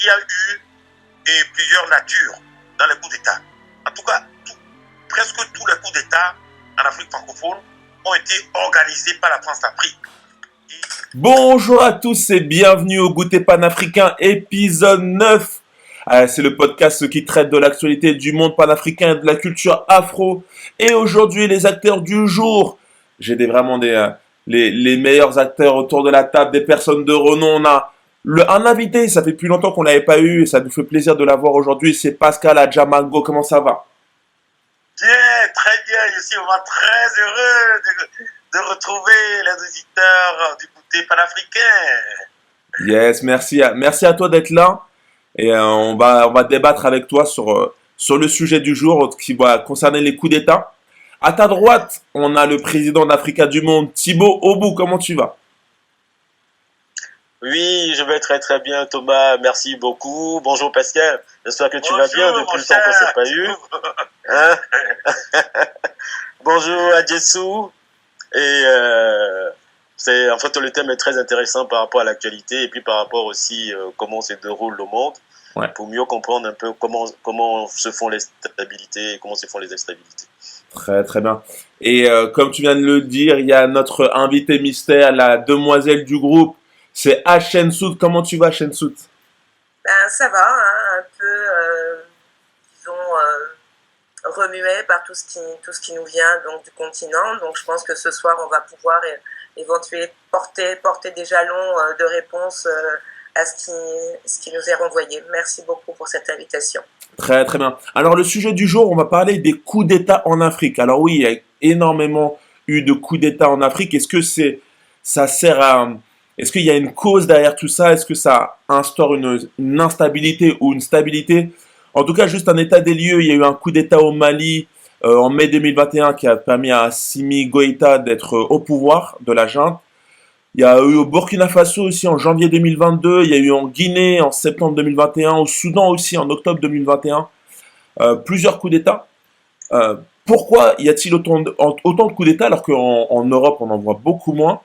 y a eu plusieurs natures dans les coups d'État. En tout cas, presque tous les coups d'État en Afrique francophone ont été organisés par la France-Afrique. Bonjour à tous et bienvenue au Goûter panafricain épisode 9. C'est le podcast qui traite de l'actualité du monde panafricain et de la culture afro. Et aujourd'hui, les acteurs du jour. J'ai vraiment les meilleurs acteurs autour de la table, des personnes de renom. On a un invité, ça fait plus longtemps qu'on l'avait pas eu et ça nous fait plaisir de l'avoir aujourd'hui. C'est Pascal Adjamango. Comment ça va? Bien, très bien. Je suis vraiment très heureux de retrouver les auditeurs du Goûter panafricain. Yes, merci à toi d'être là. Et on va débattre avec toi sur le sujet du jour qui va concerner les coups d'État. À ta droite, on a le président d'Africa du Monde, Thibaut Obou. Comment tu vas? Oui, je vais très très bien, Thomas. Merci beaucoup. Bonjour Pascal. J'espère que tu vas bien depuis le temps qu'on ne s'est pas eu. Hein? Bonjour Adjessou. Et en fait, le thème est très intéressant par rapport à l'actualité et puis par rapport aussi comment se déroule le monde. Ouais. Pour mieux comprendre un peu comment se font les stabilités et comment se font les instabilités. Très très bien. Et comme tu viens de le dire, il y a notre invité mystère, la demoiselle du groupe, c'est Ashen Soud. Comment tu vas, Ashen Soud? Ça va, hein, un peu, disons, remué par tout ce qui nous vient donc, du continent. Donc je pense que ce soir, on va pouvoir éventuellement porter des jalons de réponse à ce qui nous est renvoyé. Merci beaucoup pour cette invitation. Très très bien. Alors le sujet du jour, on va parler des coups d'État en Afrique. Alors oui, il y a énormément eu de coups d'État en Afrique. Est-ce qu'il y a une cause derrière tout ça? Est-ce que ça instaure une instabilité ou une stabilité? En tout cas, juste un état des lieux. Il y a eu un coup d'État au Mali en mai 2021 qui a permis à Assimi Goïta d'être au pouvoir de la junte. Il y a eu au Burkina Faso aussi en janvier 2022. Il y a eu en Guinée en septembre 2021. Au Soudan aussi en octobre 2021. Plusieurs coups d'État. Pourquoi y a-t-il autant de coups d'État alors qu'en Europe on en voit beaucoup moins?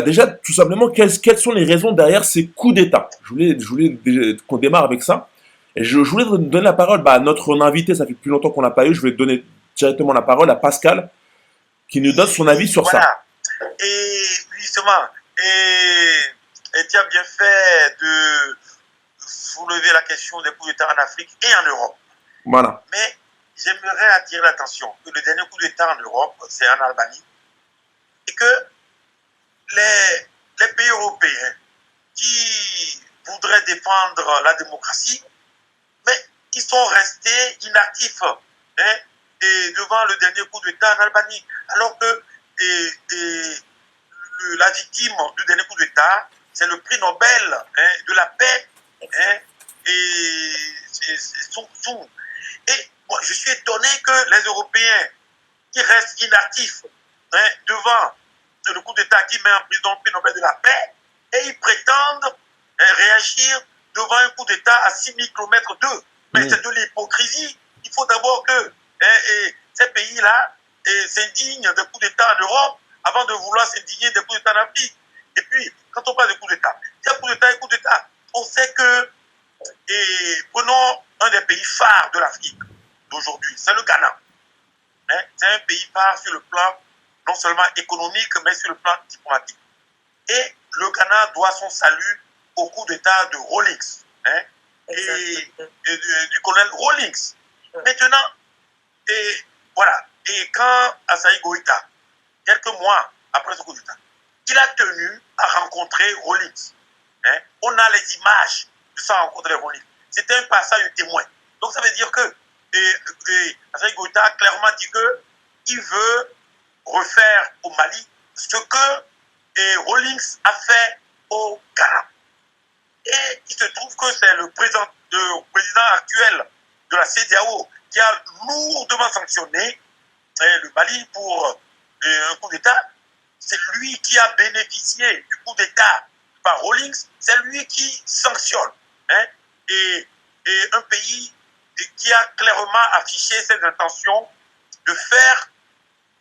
Déjà, tout simplement, quelles sont les raisons derrière ces coups d'État? Je voulais qu'on démarre avec ça. Et je voulais donner la parole à notre invité, ça fait plus longtemps qu'on l'a pas eu. Je vais donner directement la parole à Pascal, qui nous donne son avis sur ça. Et justement, et tu as bien fait de soulever la question des coups d'État en Afrique et en Europe. Voilà. Mais j'aimerais attirer l'attention que le dernier coup d'État en Europe, c'est en Albanie, et que les pays européens qui voudraient défendre la démocratie, mais ils sont restés inactifs et devant le dernier coup d'État en Albanie, alors que la victime du dernier coup d'État, c'est le prix Nobel de la paix, et Sun Tzu. Et moi, je suis étonné que les Européens qui restent inactifs devant le coup d'État qui met en prison le prix Nobel de la paix, et ils prétendent réagir devant un coup d'État à 6000 km d'eux. Mais c'est de l'hypocrisie. Il faut d'abord que ces pays-là s'indignent des coups d'État en Europe avant de vouloir s'indigner des coups d'État en Afrique. Et puis, quand on parle de coups d'État, il y a coup d'État et coup d'État. On sait que, prenons un des pays phares de l'Afrique d'aujourd'hui, c'est le Ghana. C'est un pays phare sur le plan non seulement économique, mais sur le plan diplomatique. Et le Ghana doit son salut au coup d'État de Rawlings et du colonel Rawlings. Maintenant, voilà. Et quand Assimi Goïta, quelques mois après ce coup d'État, il a tenu à rencontrer Rawlings. On a les images de sa rencontre avec Rawlings. C'était un passage de témoin. Donc ça veut dire que Assimi Goïta a clairement dit qu'il veut refaire au Mali ce que Rawlings a fait au Ghana. Et il se trouve que c'est le président actuel de la CEDEAO qui a lourdement sanctionné le Mali pour un coup d'État. C'est lui qui a bénéficié du coup d'État par Rawlings, c'est lui qui sanctionne. Et un pays qui a clairement affiché ses intentions de faire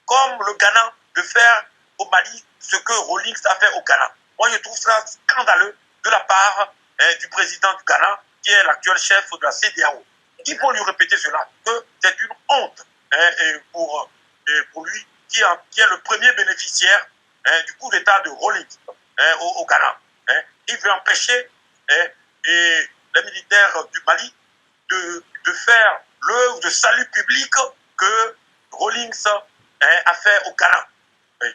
comme le Ghana, de faire au Mali ce que Rawlings a fait au Ghana. Moi, je trouve ça scandaleux de la part du président du Ghana, qui est l'actuel chef de la CEDEAO. Il faut lui répéter cela, que c'est une honte et pour lui, qui est le premier bénéficiaire du coup d'État de Rawlings au Ghana. Il veut empêcher et les militaires du Mali de faire l'œuvre de salut public que Rawlings a fait au Ghana. Oui.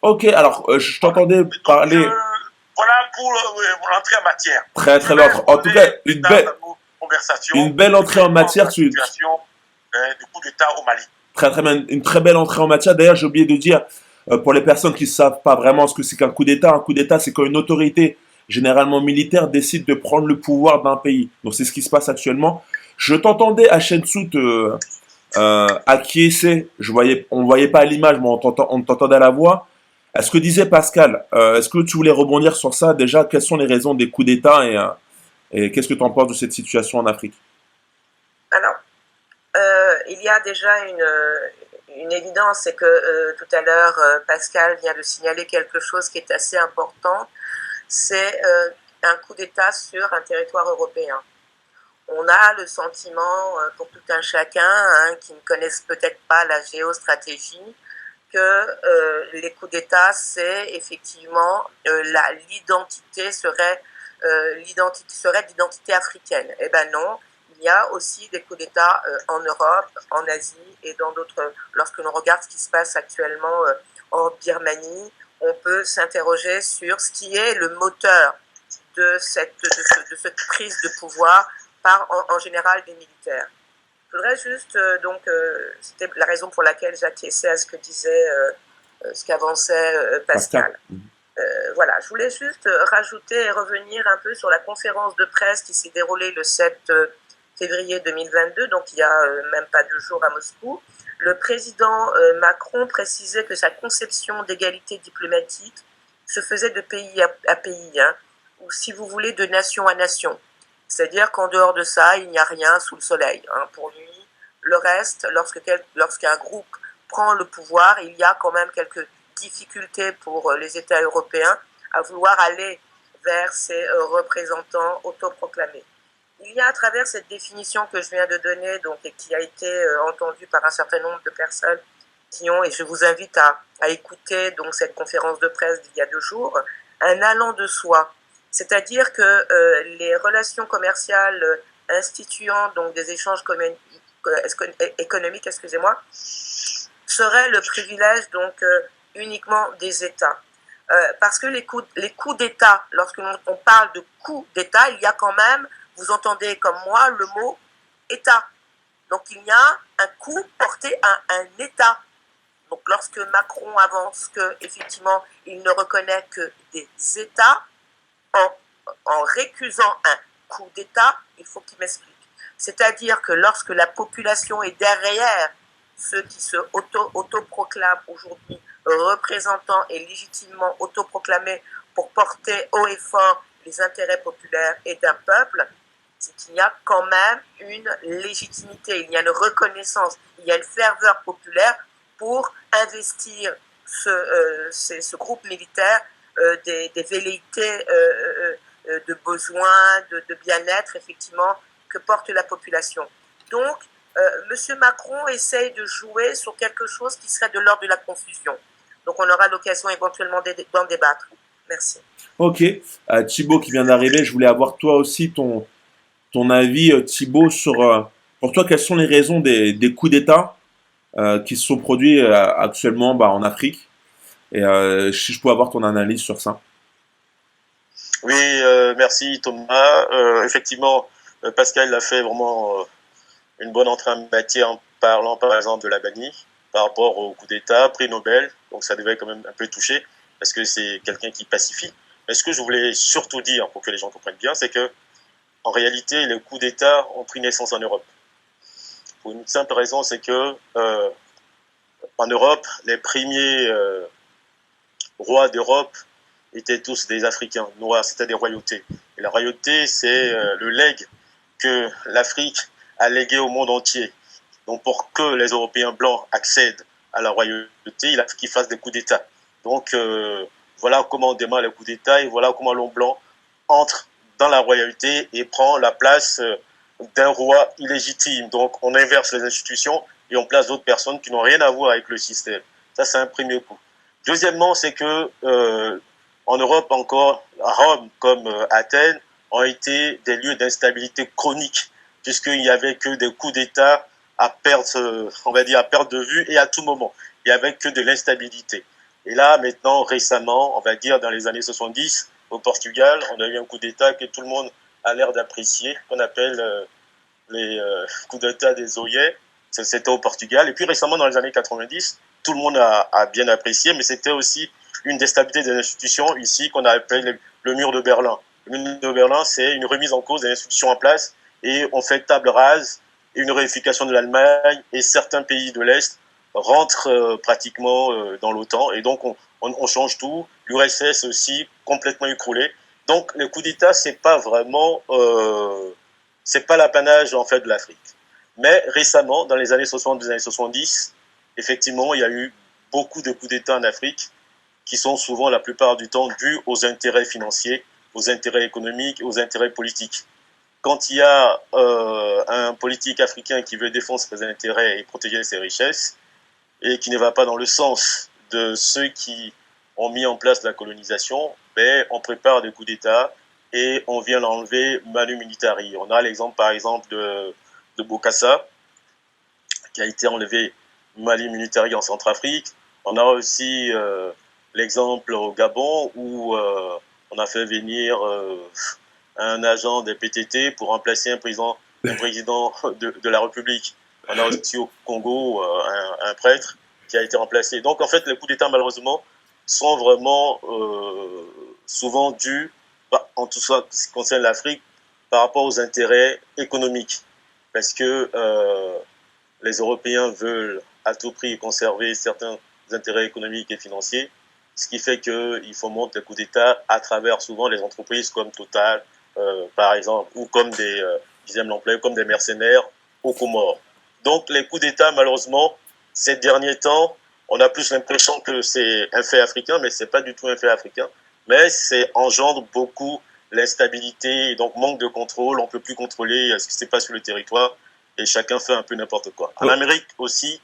Ok, alors je t'entendais Donc, parler voilà pour l'entrée en matière. très très bien. En tout cas, une belle entrée en matière. La situation du coup d'État au Mali. Très très bien, une très belle entrée en matière. D'ailleurs, j'ai oublié de dire, pour les personnes qui ne savent pas vraiment ce que c'est qu'un coup d'État, un coup d'État, c'est quand une autorité, généralement militaire, décide de prendre le pouvoir d'un pays. Donc c'est ce qui se passe actuellement. Je t'entendais à Shensout acquiescer. On ne voyait pas à l'image, mais on t'entendait à la voix. Est-ce que disait Pascal, est-ce que tu voulais rebondir sur ça? Déjà, quelles sont les raisons des coups d'État et qu'est-ce que tu en penses de cette situation en Afrique? Alors, il y a déjà une évidence, c'est que tout à l'heure, Pascal vient de signaler quelque chose qui est assez important, c'est un coup d'État sur un territoire européen. On a le sentiment, pour tout un chacun, qui ne connaissent peut-être pas la géostratégie, que les coups d'État, c'est effectivement l'identité serait l'identité africaine. Eh ben non, il y a aussi des coups d'État en Europe, en Asie et dans d'autres. Lorsque l'on regarde ce qui se passe actuellement en Birmanie, on peut s'interroger sur ce qui est le moteur de cette prise de pouvoir par en général des militaires. Je voudrais juste, c'était la raison pour laquelle j'acquiesçais à ce que disait, ce qu'avançait Pascal. Voilà, je voulais juste rajouter et revenir un peu sur la conférence de presse qui s'est déroulée le 7 février 2022, donc il y a même pas 2 jours à Moscou. Le président Macron précisait que sa conception d'égalité diplomatique se faisait de pays à pays, ou si vous voulez de nation à nation. C'est-à-dire qu'en dehors de ça, il n'y a rien sous le soleil. Pour lui, le reste, lorsqu'un groupe prend le pouvoir, il y a quand même quelques difficultés pour les États européens à vouloir aller vers ces représentants autoproclamés. Il y a à travers cette définition que je viens de donner, donc, et qui a été entendue par un certain nombre de personnes qui ont, et je vous invite à écouter donc, cette conférence de presse d'il y a 2 jours, un allant de soi. C'est-à-dire que les relations commerciales instituant donc des échanges économiques, seraient le privilège donc uniquement des États. Parce que les coups d'État, lorsque l'on parle de coups d'État, il y a quand même, vous entendez comme moi le mot État. Donc il y a un coup porté à un État. Donc lorsque Macron avance qu'effectivement il ne reconnaît que des États, en récusant un coup d'État, il faut qu'il m'explique. C'est-à-dire que lorsque la population est derrière ceux qui se autoproclament aujourd'hui représentants et légitimement autoproclamés pour porter haut et fort les intérêts populaires et d'un peuple, c'est qu'il y a quand même une légitimité, il y a une reconnaissance, il y a une ferveur populaire pour investir ce groupe militaire des velléités de besoins, de bien-être, effectivement, que porte la population. Donc, M. Macron essaye de jouer sur quelque chose qui serait de l'ordre de la confusion. Donc, on aura l'occasion éventuellement d'en débattre. Merci. Ok. Thibaut qui vient d'arriver, je voulais avoir toi aussi ton avis, Thibaut, sur, pour toi, quelles sont les raisons des coups d'État qui se sont produits actuellement en Afrique? Et si je peux avoir ton analyse sur ça. Oui, merci Thomas. Effectivement, Pascal a fait vraiment une bonne entrée en matière en parlant par exemple de l'Albanie par rapport au coup d'État, prix Nobel. Donc ça devait quand même un peu toucher parce que c'est quelqu'un qui pacifie. Mais ce que je voulais surtout dire pour que les gens comprennent bien, c'est que en réalité, les coups d'État ont pris naissance en Europe. Pour une simple raison, c'est que en Europe, les premiers rois d'Europe étaient tous des Africains noirs, c'était des royautés. Et la royauté, c'est le legs que l'Afrique a légué au monde entier. Donc pour que les Européens blancs accèdent à la royauté, il a fallu qu'ils fassent des coups d'État. Donc voilà comment on démarre les coups d'État et voilà comment l'homme blanc entre dans la royauté et prend la place d'un roi illégitime. Donc, on inverse les institutions et on place d'autres personnes qui n'ont rien à voir avec le système. Ça, c'est un premier coup. Deuxièmement, c'est que en Europe encore, Rome comme Athènes ont été des lieux d'instabilité chronique, puisqu'il n'y avait que des coups d'État à perdre, on va dire, à perdre de vue et à tout moment. Il n'y avait que de l'instabilité. Et là, maintenant, récemment, on va dire dans les années 70, au Portugal, on a eu un coup d'État que tout le monde a l'air d'apprécier, qu'on appelle les coups d'État des Oyer. C'était au Portugal. Et puis récemment, dans les années 90, tout le monde a bien apprécié, mais c'était aussi une déstabilité des institutions ici qu'on a appelé le mur de Berlin. Le mur de Berlin, c'est une remise en cause des institutions en place et on fait table rase et une réunification de l'Allemagne et certains pays de l'Est rentrent pratiquement dans l'OTAN et donc on change tout. L'URSS aussi complètement écroulé. Donc les coups d'État, c'est pas vraiment, c'est pas l'apanage en fait de l'Afrique. Mais récemment, dans les années 60, les années 70, effectivement, il y a eu beaucoup de coups d'État en Afrique qui sont souvent la plupart du temps dus aux intérêts financiers, aux intérêts économiques, aux intérêts politiques. Quand il y a un politique africain qui veut défendre ses intérêts et protéger ses richesses et qui ne va pas dans le sens de ceux qui ont mis en place la colonisation, ben, on prépare des coups d'État et on vient l'enlever manu militari. On a l'exemple par exemple de Bokassa qui a été enlevé manu militari en Centrafrique. On a aussi l'exemple au Gabon où on a fait venir un agent des PTT pour remplacer un président de la République. On a aussi au Congo un prêtre qui a été remplacé. Donc en fait, les coups d'État malheureusement sont vraiment souvent dus, en tout cas ce qui concerne l'Afrique, par rapport aux intérêts économiques. Parce que les Européens veulent à tout prix conserver certains intérêts économiques et financiers, ce qui fait qu'il faut monter les coups d'État à travers souvent les entreprises comme Total, par exemple, ou comme comme des mercenaires aux Comores. Donc les coups d'État, malheureusement, ces derniers temps, on a plus l'impression que c'est un fait africain, mais c'est pas du tout un fait africain. Mais c'est engendre beaucoup l'instabilité, et donc manque de contrôle. On peut plus contrôler ce qui se passe sur le territoire et chacun fait un peu n'importe quoi. En Amérique aussi,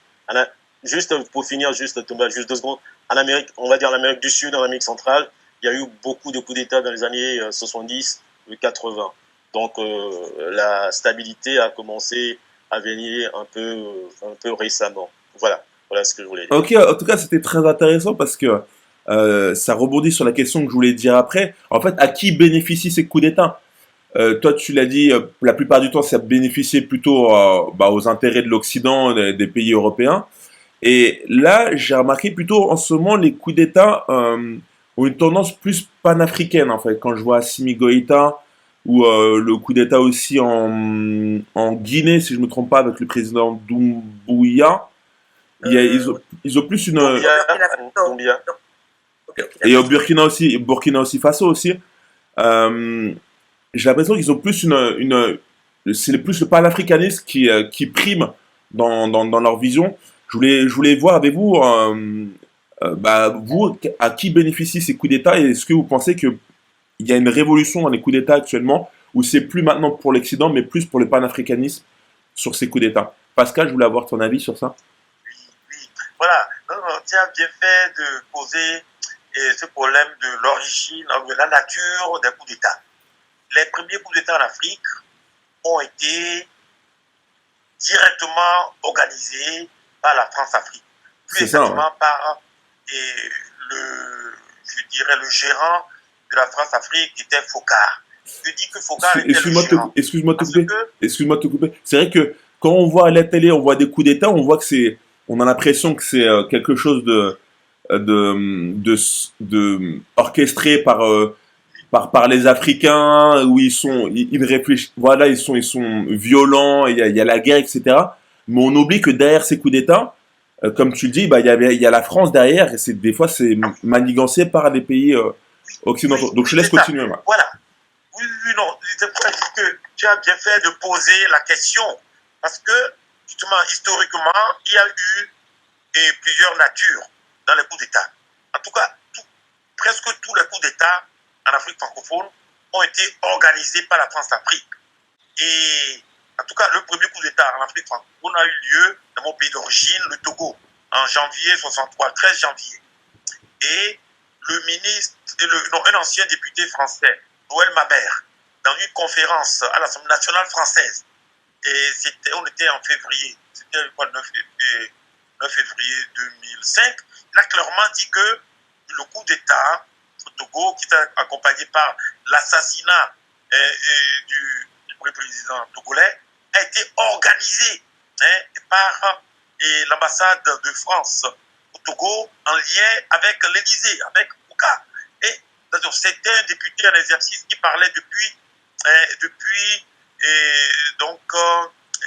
juste pour finir, Thomas, juste 2 secondes. En Amérique, on va dire en Amérique du Sud, en Amérique centrale, il y a eu beaucoup de coups d'État dans les années 70 et 80. Donc la stabilité a commencé à venir un peu récemment. Voilà ce que je voulais dire. Ok, en tout cas, c'était très intéressant parce que ça rebondit sur la question que je voulais dire après. En fait, à qui bénéficient ces coups d'État? Toi, tu l'as dit, la plupart du temps, ça bénéficiait plutôt aux intérêts de l'Occident, des pays européens. Et là, j'ai remarqué plutôt en ce moment, les coups d'État ont une tendance plus panafricaine, en fait. Quand je vois Assimi Goïta ou le coup d'État aussi en Guinée, si je ne me trompe pas, avec le président Doumbouya, ils ont plus une... Doumbia. Et au Burkina aussi Faso aussi. J'ai l'impression qu'ils ont plus c'est plus le panafricanisme qui prime dans leur vision. Je voulais voir avec vous, vous, à qui bénéficient ces coups d'État et est-ce que vous pensez qu'il y a une révolution dans les coups d'État actuellement ou c'est plus maintenant pour l'Occident mais plus pour le panafricanisme sur ces coups d'État? Pascal, je voulais avoir ton avis sur ça. Oui. Voilà. Tu as bien fait de poser ce problème de l'origine, de la nature des coups d'État. Les premiers coups d'État en Afrique ont été directement organisés par la France-Afrique. Plus exactement par le gérant de la France-Afrique qui était Focard. Je dis que Focard était le gérant. Excuse-moi de te couper. C'est vrai que quand on voit à la télé, on voit des coups d'État, on voit que on a l'impression que c'est quelque chose de orchestré par les Africains où ils réfléchissent, voilà, ils sont violents, il y a la guerre, etc. Mais on oublie que derrière ces coups d'État, comme tu le dis, il y a la France derrière et des fois c'est manigancé par des pays occidentaux. Donc je laisse continuer. Voilà. Oui, non. C'est pour ça que tu as bien fait de poser la question parce que justement historiquement il y a eu plusieurs natures dans les coups d'État. En tout cas, presque tous les coups d'État en Afrique francophone ont été organisés par la France-Afrique. Et en tout cas, le premier coup d'État en Afrique francophone a eu lieu dans mon pays d'origine, le Togo, en janvier 63, le 13 janvier. Et le ministre, un ancien député français, Noël Mamère, dans une conférence à l'Assemblée nationale française, et on était en février, c'était le 9 février 2005, il a clairement dit que le coup d'État au Togo, qui était accompagné par l'assassinat du président togolais, a été organisé par l'ambassade de France au Togo en lien avec l'Élysée, avec Foucault. Et c'était un député en exercice qui parlait depuis donc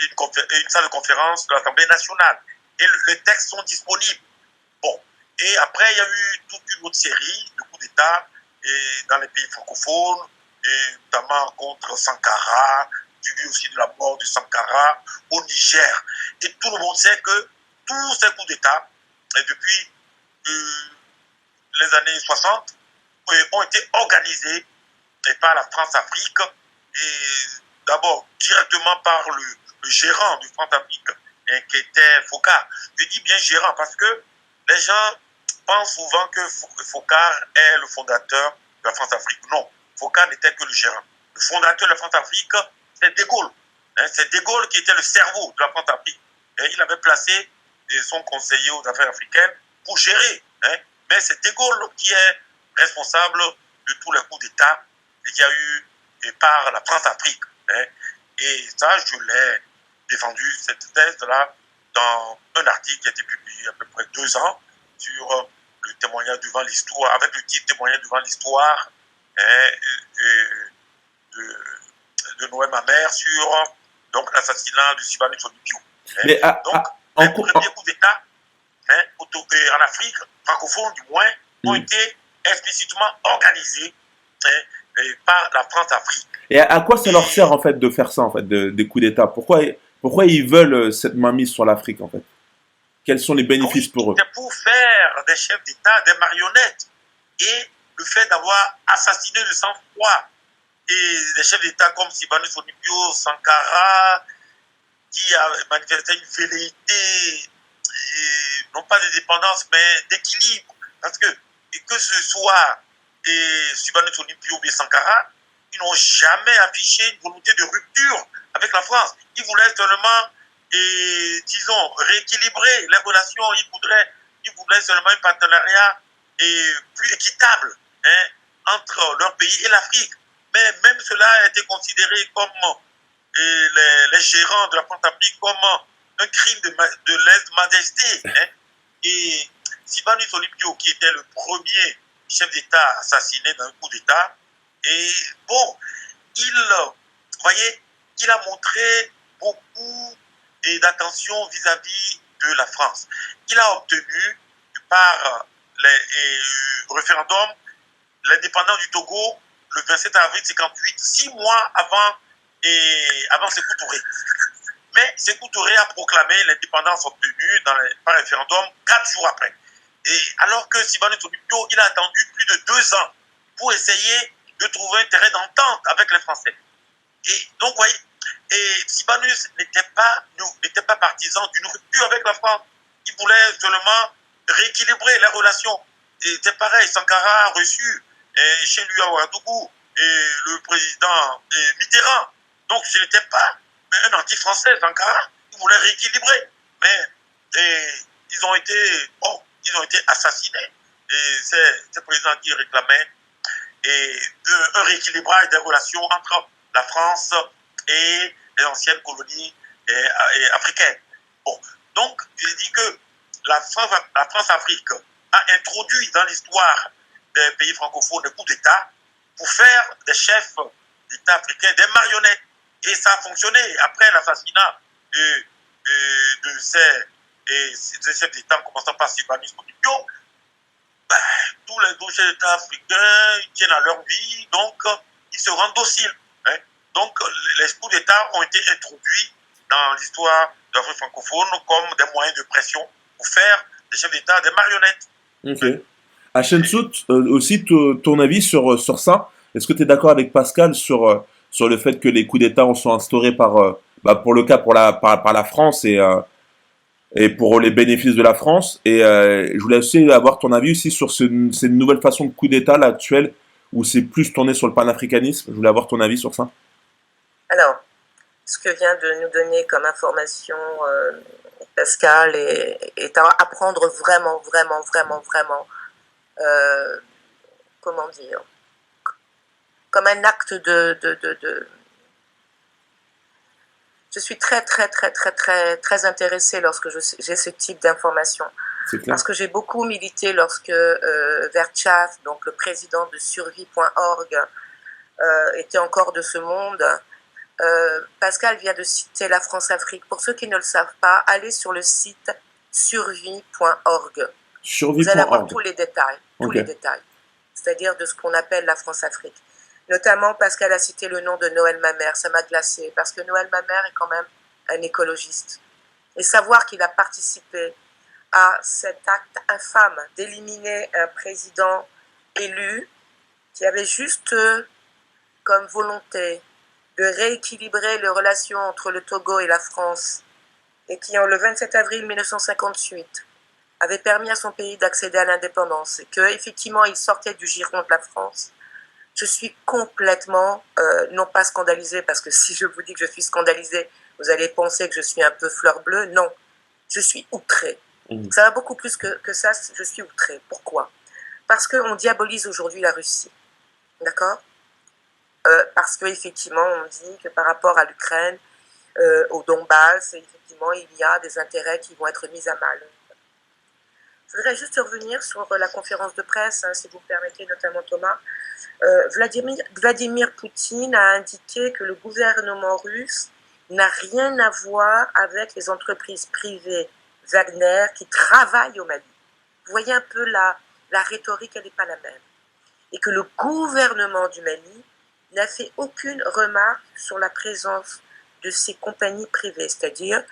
une salle de conférence de l'Assemblée nationale. Et les textes sont disponibles. Bon. Et après, il y a eu toute une autre série de coups d'État dans les pays francophones, et notamment contre Sankara, suivi aussi de la mort de Sankara au Niger. Et tout le monde sait que tous ces coups d'État, depuis les années 60, ont été organisés par la France-Afrique, et d'abord directement par le gérant du France-Afrique, qui était Foucault. Je dis bien gérant parce que les gens pensent souvent que Foucault est le fondateur de la France-Afrique. Non, Foucault n'était que le gérant. Le fondateur de la France-Afrique, c'est De Gaulle. C'est De Gaulle qui était le cerveau de la France-Afrique. Il avait placé son conseiller aux affaires africaines pour gérer. Mais c'est De Gaulle qui est responsable de tous les coups d'État qu'il y a eu par la France-Afrique. Et ça, je l'ai défendu, cette thèse-là, dans un article qui a été publié il y a à peu près 2 ans sur le témoignage devant l'histoire, avec le titre Témoignage devant l'histoire de Noël Mamère sur donc l'assassinat de Sylvanus Olympio. Donc, les premiers coups d'État en Afrique, francophone du moins, ont été explicitement organisés par la France-Afrique. Et à quoi ça leur sert en fait de faire ça, en fait, des coups d'État? Pourquoi ils veulent cette mainmise sur l'Afrique, en fait? Quels sont les bénéfices pour eux? C'est pour faire des chefs d'État des marionnettes. Et le fait d'avoir assassiné de sang-froid et des chefs d'État comme Sylvanus Olympio, Sankara, qui a manifesté une velléité, non pas de dépendance, mais d'équilibre. Parce que ce soit Sylvanus Olympio et Sankara, ils n'ont jamais affiché une volonté de rupture avec la France. Ils voulaient seulement, disons, rééquilibrer les relations. Ils voulaient seulement un partenariat plus équitable entre leur pays et l'Afrique. Mais même cela a été considéré comme les gérants de la France-Afrique comme un crime de lèse-majesté. Et Sylvanus Olympio, qui était le premier chef d'État assassiné dans un coup d'État, et bon, il a montré beaucoup d'attention vis-à-vis de la France. Il a obtenu par les référendums l'indépendance du Togo le 27 avril 1958, 6 mois avant Sékou Touré. Mais Sékou Touré a proclamé l'indépendance obtenue par référendum 4 jours après. Et alors que Sylvanus Olympio, il a attendu plus de 2 ans pour essayer de trouver un terrain d'entente avec les Français. Et donc, vous voyez, Sylvanus n'était pas partisan d'une rupture avec la France. Il voulait seulement rééquilibrer les relations. Et c'est pareil, Sankara a reçu chez lui à Ouagadougou le président Mitterrand. Donc, je n'étais pas un anti-français, Sankara. Il voulait rééquilibrer. Mais ils ont été assassinés. Et c'est le président qui réclamait un rééquilibrage des relations entre la France et les anciennes colonies africaines. Bon, donc, je dis que la France-Afrique a introduit dans l'histoire des pays francophones des coups d'État pour faire des chefs d'État africains des marionnettes. Et ça a fonctionné. Après l'assassinat de ces chefs d'État, en commençant par Sylvanus Olympio, tous les autres chefs d'État africains ils tiennent à leur vie, donc ils se rendent dociles. Donc les coups d'État ont été introduits dans l'histoire de l'Afrique francophone comme des moyens de pression pour faire des chefs d'État des marionnettes. Ok. Hachem Sout, aussi ton avis sur ça. Est-ce que tu es d'accord avec Pascal sur le fait que les coups d'État sont instaurés pour le cas par la France et pour les bénéfices de la France. Et je voulais aussi avoir ton avis aussi sur cette nouvelle façon de coup d'État là, actuelle, où c'est plus tourné sur le panafricanisme. Je voulais avoir ton avis sur ça. Alors, ce que vient de nous donner comme information Pascal est à prendre vraiment, vraiment, vraiment, vraiment, comment dire, comme un acte Je suis très, très, très, très, très, très intéressée lorsque j'ai ce type d'informations. Parce que j'ai beaucoup milité lorsque Vertchav, donc le président de survie.org, était encore de ce monde. Pascal vient de citer la France-Afrique. Pour ceux qui ne le savent pas, allez sur le site survie.org. Vous allez avoir tous les détails, c'est-à-dire de ce qu'on appelle la France-Afrique. Notamment Pascal a cité le nom de Noël Mamère, ça m'a glacé, parce que Noël Mamère est quand même un écologiste. Et savoir qu'il a participé à cet acte infâme d'éliminer un président élu qui avait juste comme volonté de rééquilibrer les relations entre le Togo et la France, et qui, le 27 avril 1958, avait permis à son pays d'accéder à l'indépendance, et qu'effectivement il sortait du giron de la France. Je suis complètement, non pas scandalisée, parce que si je vous dis que je suis scandalisée, vous allez penser que je suis un peu fleur bleue. Non, je suis outrée. Ça va beaucoup plus que ça, je suis outrée. Pourquoi? Parce qu'on diabolise aujourd'hui la Russie. D'accord? Parce qu'effectivement, on dit que par rapport à l'Ukraine, au Donbass, effectivement, il y a des intérêts qui vont être mis à mal. Je voudrais juste revenir sur la conférence de presse, si vous permettez, notamment Thomas. Vladimir Poutine a indiqué que le gouvernement russe n'a rien à voir avec les entreprises privées Wagner qui travaillent au Mali. Vous voyez un peu la rhétorique, elle n'est pas la même. Et que le gouvernement du Mali n'a fait aucune remarque sur la présence de ces compagnies privées, c'est-à-dire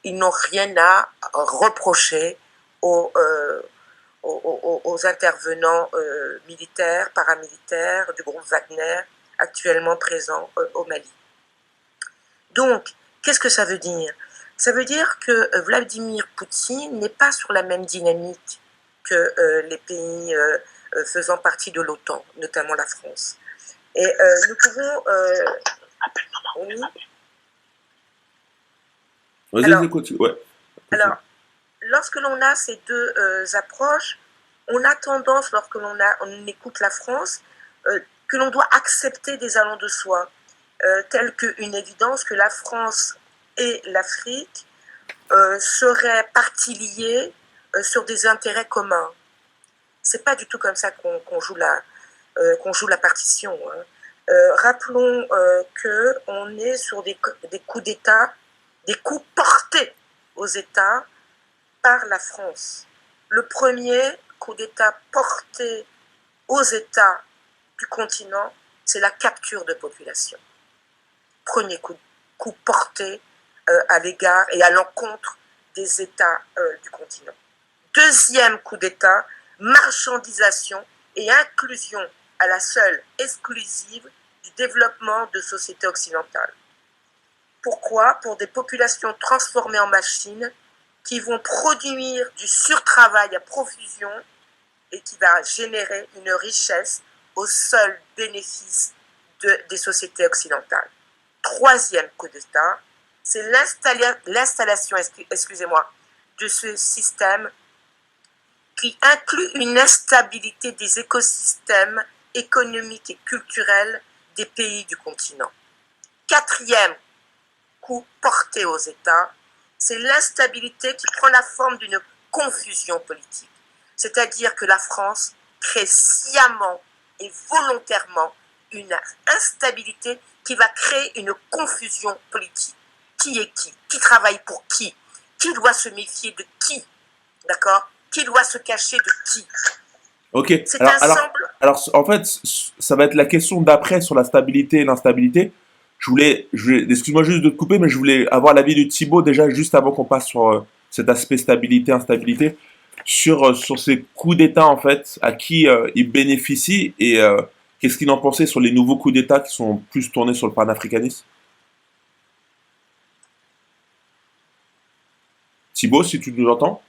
ils n'ont rien à reprocher aux intervenants militaires, paramilitaires du groupe Wagner actuellement présents au Mali. Donc, qu'est-ce que ça veut dire? Ça veut dire que Vladimir Poutine n'est pas sur la même dynamique que les pays faisant partie de l'OTAN, notamment la France. Et nous pouvons... Alors, lorsque l'on a ces deux approches, on a tendance, lorsque on écoute la France, que l'on doit accepter des allants de soi, telle qu'une évidence que la France et l'Afrique seraient parties liées sur des intérêts communs. C'est pas du tout comme ça qu'on joue la partition. Hein. Rappelons qu'on est sur des coups d'État, des coups portés aux États par la France. Le premier coup d'État porté aux États du continent, c'est la capture de population. Premier coup porté à l'égard et à l'encontre des États du continent. Deuxième coup d'État, marchandisation et inclusion à la seule exclusive du développement de sociétés occidentales. Pourquoi? Pour des populations transformées en machines qui vont produire du surtravail à profusion et qui va générer une richesse au seul bénéfice des sociétés occidentales. Troisième coup d'État, c'est l'installation, de ce système qui inclut une instabilité des écosystèmes économiques et culturels des pays du continent. Quatrième coup porté aux États, c'est l'instabilité qui prend la forme d'une confusion politique. C'est-à-dire que la France crée sciemment et volontairement une instabilité qui va créer une confusion politique. Qui est qui? Qui travaille pour qui? Qui doit se méfier de qui? D'accord? Qui doit se cacher de qui? Ok. Alors, en fait, ça va être la question d'après sur la stabilité et l'instabilité. Excuse-moi juste de te couper, mais je voulais avoir l'avis de Thibaut déjà, juste avant qu'on passe sur cet aspect stabilité, instabilité, sur ces coups d'État, en fait, à qui ils bénéficient et Qu'est-ce qu'il en pensait sur les nouveaux coups d'État qui sont plus tournés sur le panafricanisme? Thibaut, si tu nous entends?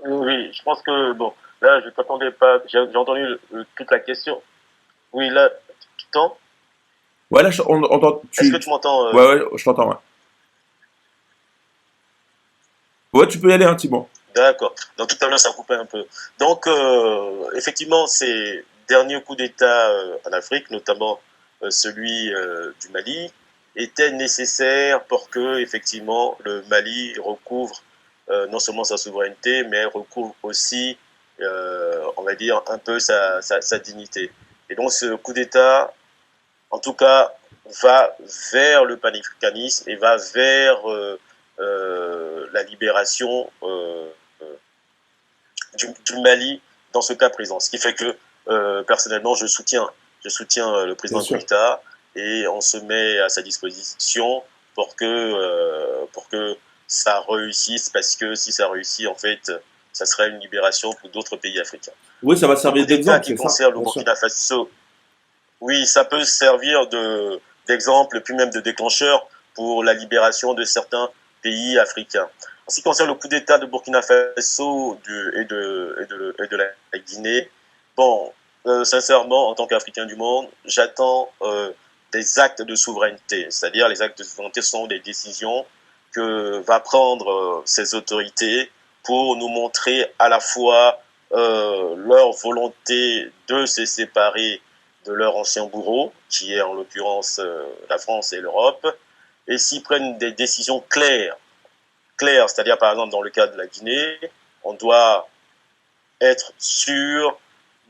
Oui, je pense que, bon, là, je t'attendais pas, j'ai entendu toute la question. Oui, là, tu t'entends? Ouais, là, Est-ce que tu m'entends ouais, ouais, je t'entends, ouais. Ouais, tu peux y aller, hein, Thibaut. D'accord. Donc tout à l'heure, ça coupait un peu. Donc, effectivement, ces derniers coups d'État en Afrique, notamment celui du Mali, étaient nécessaires pour que, effectivement, le Mali recouvre non seulement sa souveraineté, mais recouvre aussi, on va dire, un peu sa dignité. Et donc, ce coup d'État, en tout cas, va vers le panafricanisme et va vers la libération du Mali dans ce cas présent. Ce qui fait que, personnellement, je soutiens le Bien président sûr. Goïta et on se met à sa disposition pour que ça réussisse, parce que si ça réussit, en fait, ça serait une libération pour d'autres pays africains. Oui, ça va Le coup servir d'État d'exemple, qui c'est ça, concerne le bien sûr. Burkina Faso, oui, ça peut servir d'exemple, puis même de déclencheur pour la libération de certains pays africains. En ce qui concerne le coup d'État de Burkina Faso et de la Guinée, bon, sincèrement, en tant qu'Africain du monde, j'attends des actes de souveraineté. C'est-à-dire, les actes de souveraineté sont des décisions que va prendre ces autorités pour nous montrer à la fois leur volonté de se séparer de leur ancien bourreau, qui est en l'occurrence la France et l'Europe, et s'ils prennent des décisions claires, c'est-à-dire par exemple dans le cas de la Guinée, on doit être sûr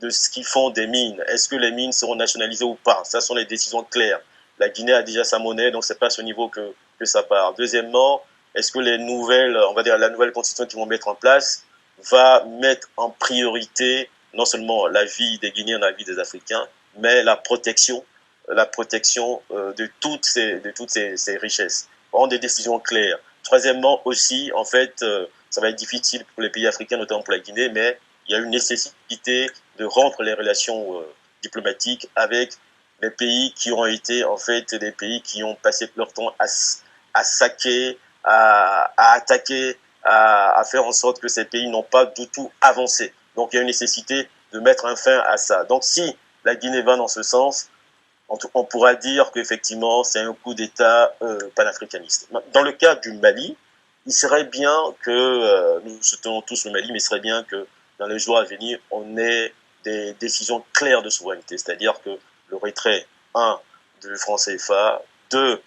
de ce qu'ils font des mines. Est-ce que les mines seront nationalisées ou pas? Ça sont les décisions claires. La Guinée a déjà sa monnaie, donc c'est pas à ce niveau que ça part. Deuxièmement, est-ce que les nouvelles, on va dire la nouvelle constitution qu'ils vont mettre en place va mettre en priorité non seulement la vie des Guinéens, la vie des Africains, mais la protection de toutes ces richesses. Prendre des décisions claires. Troisièmement aussi, en fait, ça va être difficile pour les pays africains, notamment pour la Guinée, mais il y a une nécessité de rompre les relations diplomatiques avec les pays qui ont été en fait des pays qui ont passé leur temps à saquer, à attaquer, à faire en sorte que ces pays n'ont pas du tout avancé. Donc il y a une nécessité de mettre un fin à ça. Donc si la Guinée va dans ce sens, on pourra dire qu'effectivement c'est un coup d'État panafricaniste. Dans le cas du Mali, il serait bien que, nous soutenons tous le Mali, mais il serait bien que dans les jours à venir, on ait des décisions claires de souveraineté, c'est-à-dire que le retrait, un, du franc CFA, deux,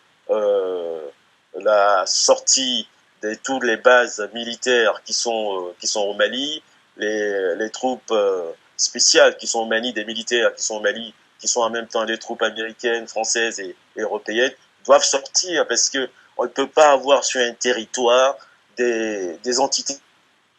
la sortie de toutes les bases militaires qui sont au Mali, les troupes spéciales qui sont au Mali, des militaires qui sont au Mali, qui sont en même temps des troupes américaines, françaises et européennes, doivent sortir parce que on ne peut pas avoir sur un territoire des entités.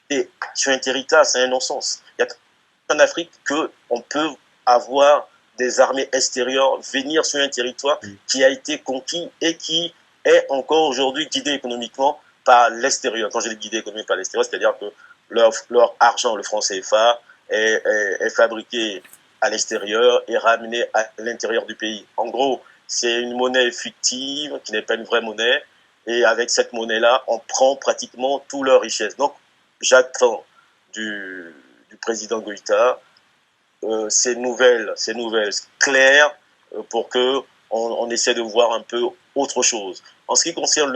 Et sur un territoire, c'est un non-sens. Il y a en Afrique qu'on peut avoir des armées extérieures venir sur un territoire qui a été conquis et qui est encore aujourd'hui guidé économiquement par l'extérieur. Quand je dis guidé économiquement par l'extérieur, c'est-à-dire que leur argent, le franc CFA, est fabriqué à l'extérieur et ramené à l'intérieur du pays. En gros, c'est une monnaie fictive qui n'est pas une vraie monnaie. Et avec cette monnaie-là, on prend pratiquement toute leur richesse. Donc, j'attends du président Goïta ces nouvelles claires pour que on essaie de voir un peu autre chose. En ce qui concerne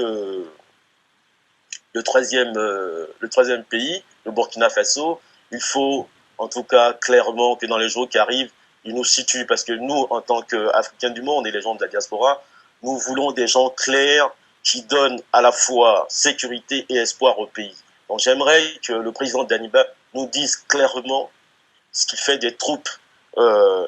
le troisième pays, le Burkina Faso, il faut en tout cas clairement que dans les jours qui arrivent, il nous situe, parce que nous, en tant qu'Africains du monde et les gens de la diaspora, nous voulons des gens clairs qui donnent à la fois sécurité et espoir au pays. Donc j'aimerais que le président Daniba nous dise clairement ce qu'il fait des troupes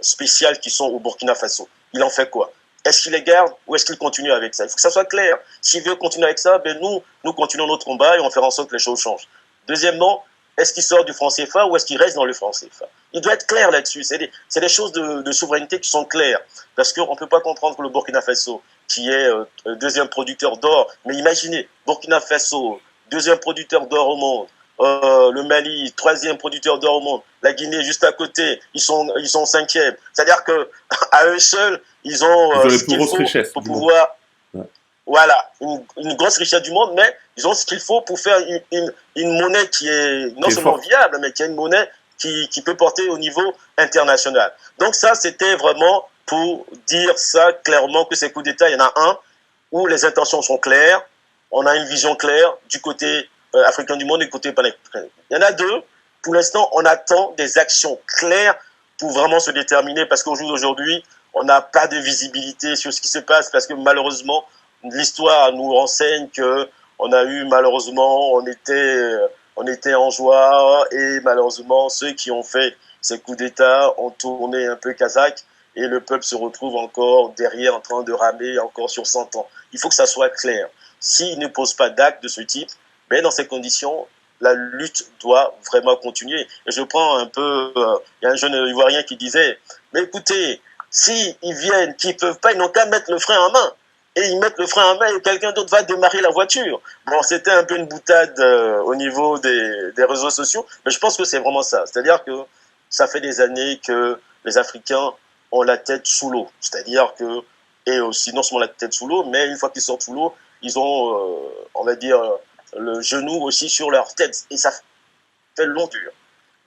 spéciales qui sont au Burkina Faso. Il en fait quoi? Est-ce qu'il les garde ou est-ce qu'il continue avec ça? Il faut que ça soit clair. S'il veut continuer avec ça, ben nous continuons notre combat et on fera en sorte que les choses changent. Deuxièmement, est-ce qu'il sort du franc CFA ou est-ce qu'il reste dans le franc CFA? Il doit être clair là-dessus. C'est des choses de souveraineté qui sont claires. Parce qu'on ne peut pas comprendre que le Burkina Faso, qui est deuxième producteur d'or, mais imaginez, Burkina Faso, deuxième producteur d'or au monde, le Mali, troisième producteur d'or au monde, la Guinée juste à côté, ils sont cinquième. C'est-à-dire que à eux seuls, ils ont Ils ont les ce plus qu'il grosses faut richesses pour du monde. pouvoir, Ouais. voilà, une grosse richesse du monde, mais ils ont ce qu'il faut pour faire une monnaie qui est non Qui est seulement forte. viable, mais qui est une monnaie qui peut porter au niveau international. Donc ça, c'était vraiment pour dire ça clairement que ces coups d'État, il y en a un où les intentions sont claires, on a une vision claire du côté africain du monde et du côté panafricain. Il y en a deux. Pour l'instant, on attend des actions claires pour vraiment se déterminer parce qu'au jour d'aujourd'hui, on n'a pas de visibilité sur ce qui se passe parce que malheureusement, l'histoire nous renseigne que on a eu malheureusement, on était en joie et malheureusement, ceux qui ont fait ces coups d'État ont tourné un peu kazakh et le peuple se retrouve encore derrière en train de ramer encore sur 100 ans. Il faut que ça soit clair. S'il ne pose pas d'actes de ce type, mais dans ces conditions, la lutte doit vraiment continuer. Et je prends un peu, il y a un jeune Ivoirien qui disait, mais écoutez, s'ils viennent, qu'ils ne peuvent pas, ils n'ont qu'à mettre le frein en main. Et ils mettent le frein en main et quelqu'un d'autre va démarrer la voiture. Bon, c'était un peu une boutade au niveau des réseaux sociaux, mais je pense que c'est vraiment ça. C'est-à-dire que ça fait des années que les Africains ont la tête sous l'eau. C'est-à-dire que, et aussi non seulement la tête sous l'eau, mais une fois qu'ils sortent sous l'eau, ils ont, on va dire, le genou aussi sur leur tête. Et ça fait longtemps.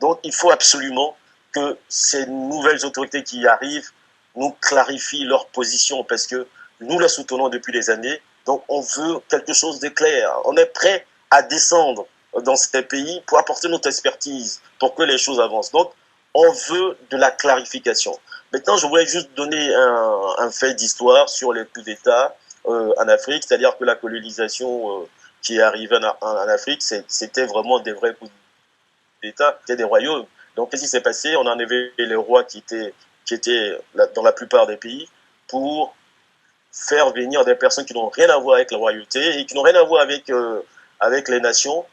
Donc il faut absolument que ces nouvelles autorités qui arrivent nous clarifient leur position parce que nous la soutenons depuis des années. Donc on veut quelque chose de clair. On est prêt à descendre dans ces pays pour apporter notre expertise, pour que les choses avancent. Donc on veut de la clarification. Maintenant, je voulais juste donner un fait d'histoire sur les coups d'État en Afrique, c'est-à-dire que la colonisation qui est arrivée en Afrique, c'était vraiment des vrais coups d'État, c'était des royaumes. Donc, qu'est-ce qui s'est passé? On en avait les rois qui étaient dans la plupart des pays pour faire venir des personnes qui n'ont rien à voir avec la royauté et qui n'ont rien à voir avec les nations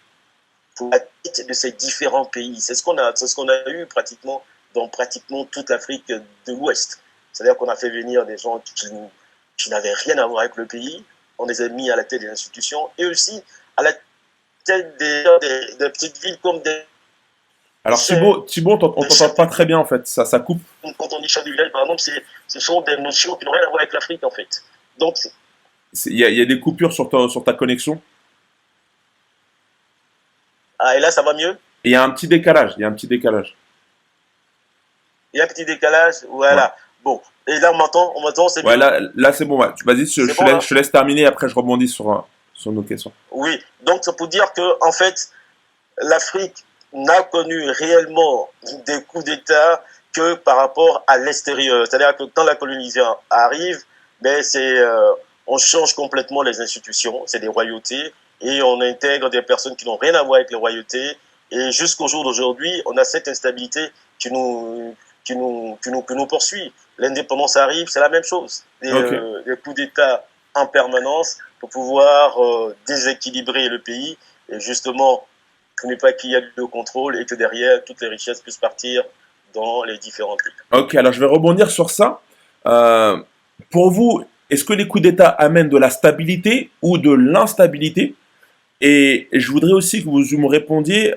pour la tête de ces différents pays. C'est ce qu'on a eu pratiquement dans pratiquement toute l'Afrique de l'Ouest. C'est-à-dire qu'on a fait venir des gens qui n'avaient rien à voir avec le pays, on les a mis à la tête des institutions et aussi à la tête des petites villes comme des... Alors Thibaut, on t'entend pas très bien en fait, ça coupe. Quand on dit chef du village, par exemple, ce sont des notions qui n'ont rien à voir avec l'Afrique en fait. Donc, Il y a des coupures sur ta connexion. ah, et là, ça va mieux? Et il y a un petit décalage, Il y a un petit décalage, voilà. Ouais. Bon, et là, on m'entend, c'est Ouais, mieux? là c'est bon, ouais. Vas-y, C'est bon, hein? je te laisse terminer, après je rebondis sur nos questions. Oui, donc c'est pour dire que en fait, l'Afrique n'a connu réellement des coups d'État que par rapport à l'extérieur. C'est-à-dire que quand la colonisation arrive, ben on change complètement les institutions, c'est des royautés, et on intègre des personnes qui n'ont rien à voir avec les royautés. Et jusqu'au jour d'aujourd'hui, on a cette instabilité qui nous poursuit. L'indépendance arrive, c'est la même chose. Des coups d'État en permanence pour pouvoir déséquilibrer le pays et justement pour ne pas qu'il y ait de contrôle et que derrière toutes les richesses puissent partir dans les différents pays. Ok, alors je vais rebondir sur ça. Pour vous, est-ce que les coups d'État amènent de la stabilité ou de l'instabilité? Et je voudrais aussi que vous me répondiez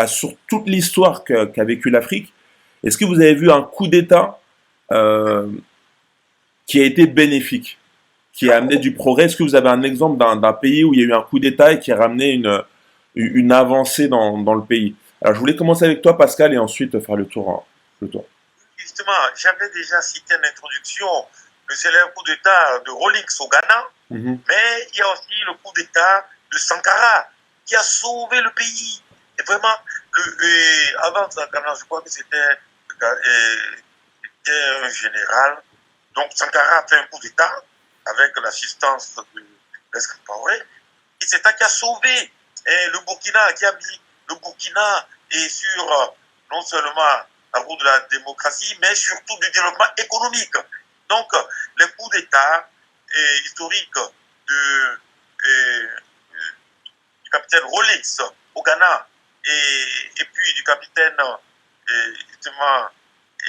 sur toute l'histoire qu'a vécu l'Afrique. Est-ce que vous avez vu un coup d'État qui a été bénéfique, qui a amené du progrès? Est-ce que vous avez un exemple d'un pays où il y a eu un coup d'État et qui a ramené une avancée dans le pays? Alors, je voulais commencer avec toi, Pascal, et ensuite faire le tour. Justement, j'avais déjà cité en introduction le célèbre coup d'État de Rawlings au Ghana, mais il y a aussi le coup d'État de Sankara qui a sauvé le pays. Et vraiment, avant Sankara, je crois que c'était un général. Donc Sankara a fait un coup d'État avec l'assistance de Blaise Compaoré. Et c'est ça qui a sauvé le Burkina, qui a mis le Burkina et sur non seulement la route de la démocratie, mais surtout du développement économique. Donc, les coups d'État historiques du capitaine Rawlings au Ghana et puis du capitaine justement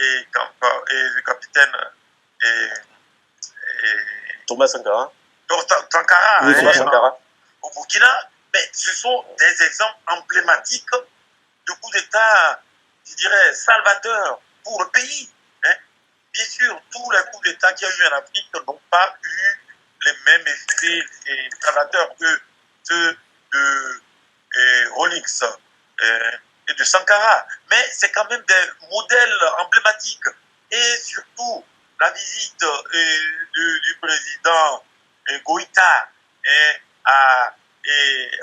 le capitaine Thomas Sankara. Sankara, oui, Thomas Sankara. Au Burkina, Mais ce sont des exemples emblématiques de coups d'État, je dirais, salvateurs pour le pays. Hein. Bien sûr, tous les coups d'État qu'il y a eu en Afrique n'ont pas eu les mêmes effets salvateurs que ceux de Rawlings et de Sankara. Mais c'est quand même des modèles emblématiques. Et surtout, la visite du président Goïta à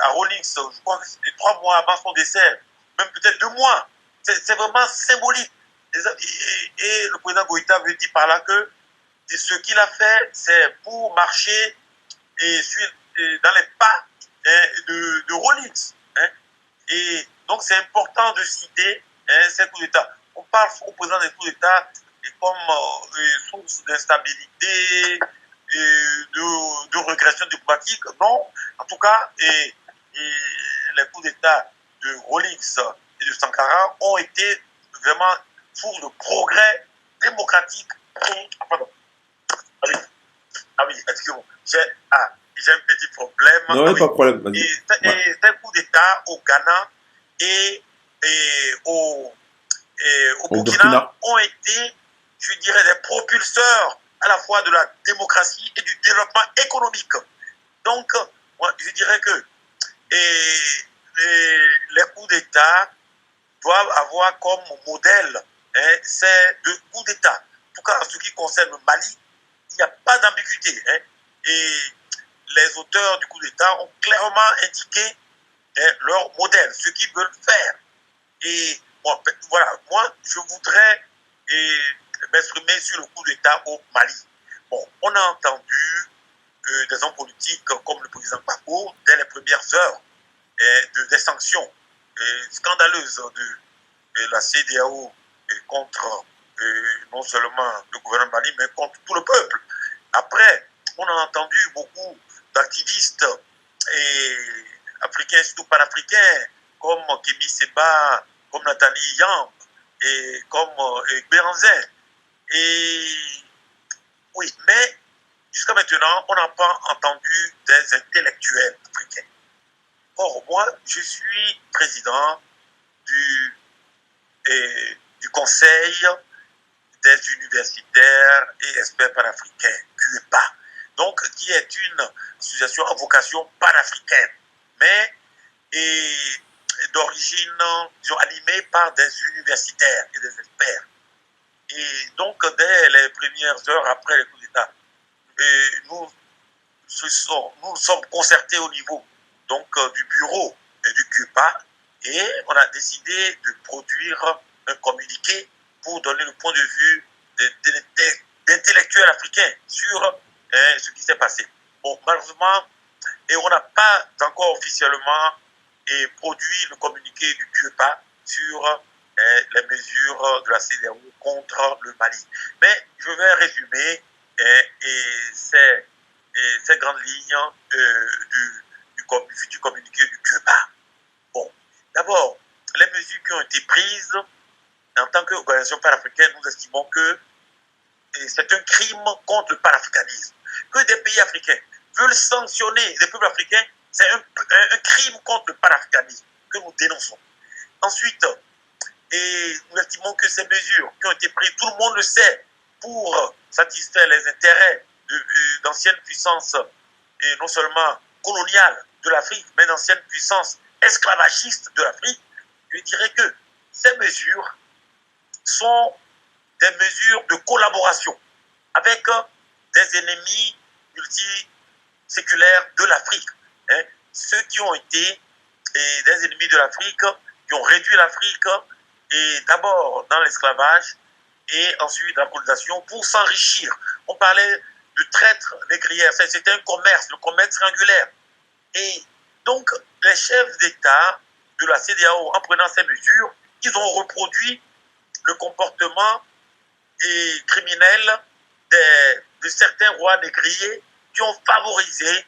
Rawlings, je crois que c'était 3 mois avant son décès, même peut-être 2 mois. C'est vraiment symbolique. Et le président Goïta veut dire par là que ce qu'il a fait, c'est pour marcher dans les pas de Rawlings. Hein. Et donc, c'est important de citer ces coups d'État. On parle au président des coups d'État comme source d'instabilité, de régression diplomatique. Non, en tout cas, les coups d'État de Rawlings et de Sankara ont été vraiment source de progrès démocratique. Pardon. Ah oui, excusez-moi. J'ai un petit problème. Non, oui. pas de problème. Et ces coups d'État au Ghana et au Burkina ont été, je dirais, des propulseurs à la fois de la démocratie et du développement économique. Donc, moi, je dirais que les coups d'État doivent avoir comme modèle ces 2 coups d'État. En tout cas, en ce qui concerne le Mali, il n'y a pas d'ambiguïté. Et les auteurs du coup d'État ont clairement indiqué leur modèle, ce qu'ils veulent faire. Et bon, voilà, moi, je voudrais m'exprimer sur le coup d'État au Mali. Bon, on a entendu des hommes politiques comme le président Gbagbo, dès les premières heures des sanctions scandaleuses de la CEDEAO contre non seulement le gouvernement Mali, mais contre tout le peuple. Après, on a entendu beaucoup d'activistes africains, surtout panafricains, comme Kémy Seba, comme Nathalie Yamb, et comme Béranzin. Et oui, mais jusqu'à maintenant, on n'a pas entendu des intellectuels africains. Or, moi, je suis président du Conseil des universitaires et experts panafricains, CUEPA, donc qui est une association à vocation panafricaine, mais d'origine, disons, animée par des universitaires et des experts. Et donc, dès les premières heures après le coup d'État, nous sommes concertés au niveau donc, du bureau du CUEPA et on a décidé de produire un communiqué pour donner le point de vue d'intellectuels africains sur ce qui s'est passé. Bon, malheureusement, et on n'a pas encore officiellement produit le communiqué du CUEPA sur les mesures de la CEDEAO contre le Mali. Mais je vais résumer ces grandes lignes du futur communiqué du CUEPA. Bon, d'abord, les mesures qui ont été prises en tant qu'organisation panafricaine, nous estimons que c'est un crime contre le panafricanisme. Que des pays africains veulent sanctionner les peuples africains, c'est un crime contre le panafricanisme que nous dénonçons. Ensuite, nous estimons que ces mesures qui ont été prises, tout le monde le sait, pour satisfaire les intérêts d'anciennes puissances, et non seulement coloniales de l'Afrique, mais d'anciennes puissances esclavagistes de l'Afrique, je dirais que ces mesures sont des mesures de collaboration avec des ennemis multiséculaires de l'Afrique. Ceux qui ont été des ennemis de l'Afrique, qui ont réduit l'Afrique, et d'abord dans l'esclavage, et ensuite dans la colonisation, pour s'enrichir. On parlait de traître négrière, c'était un commerce, le commerce triangulaire. Et donc, les chefs d'État de la CEDEAO, en prenant ces mesures, ils ont reproduit le comportement criminel de certains rois négriers qui ont favorisé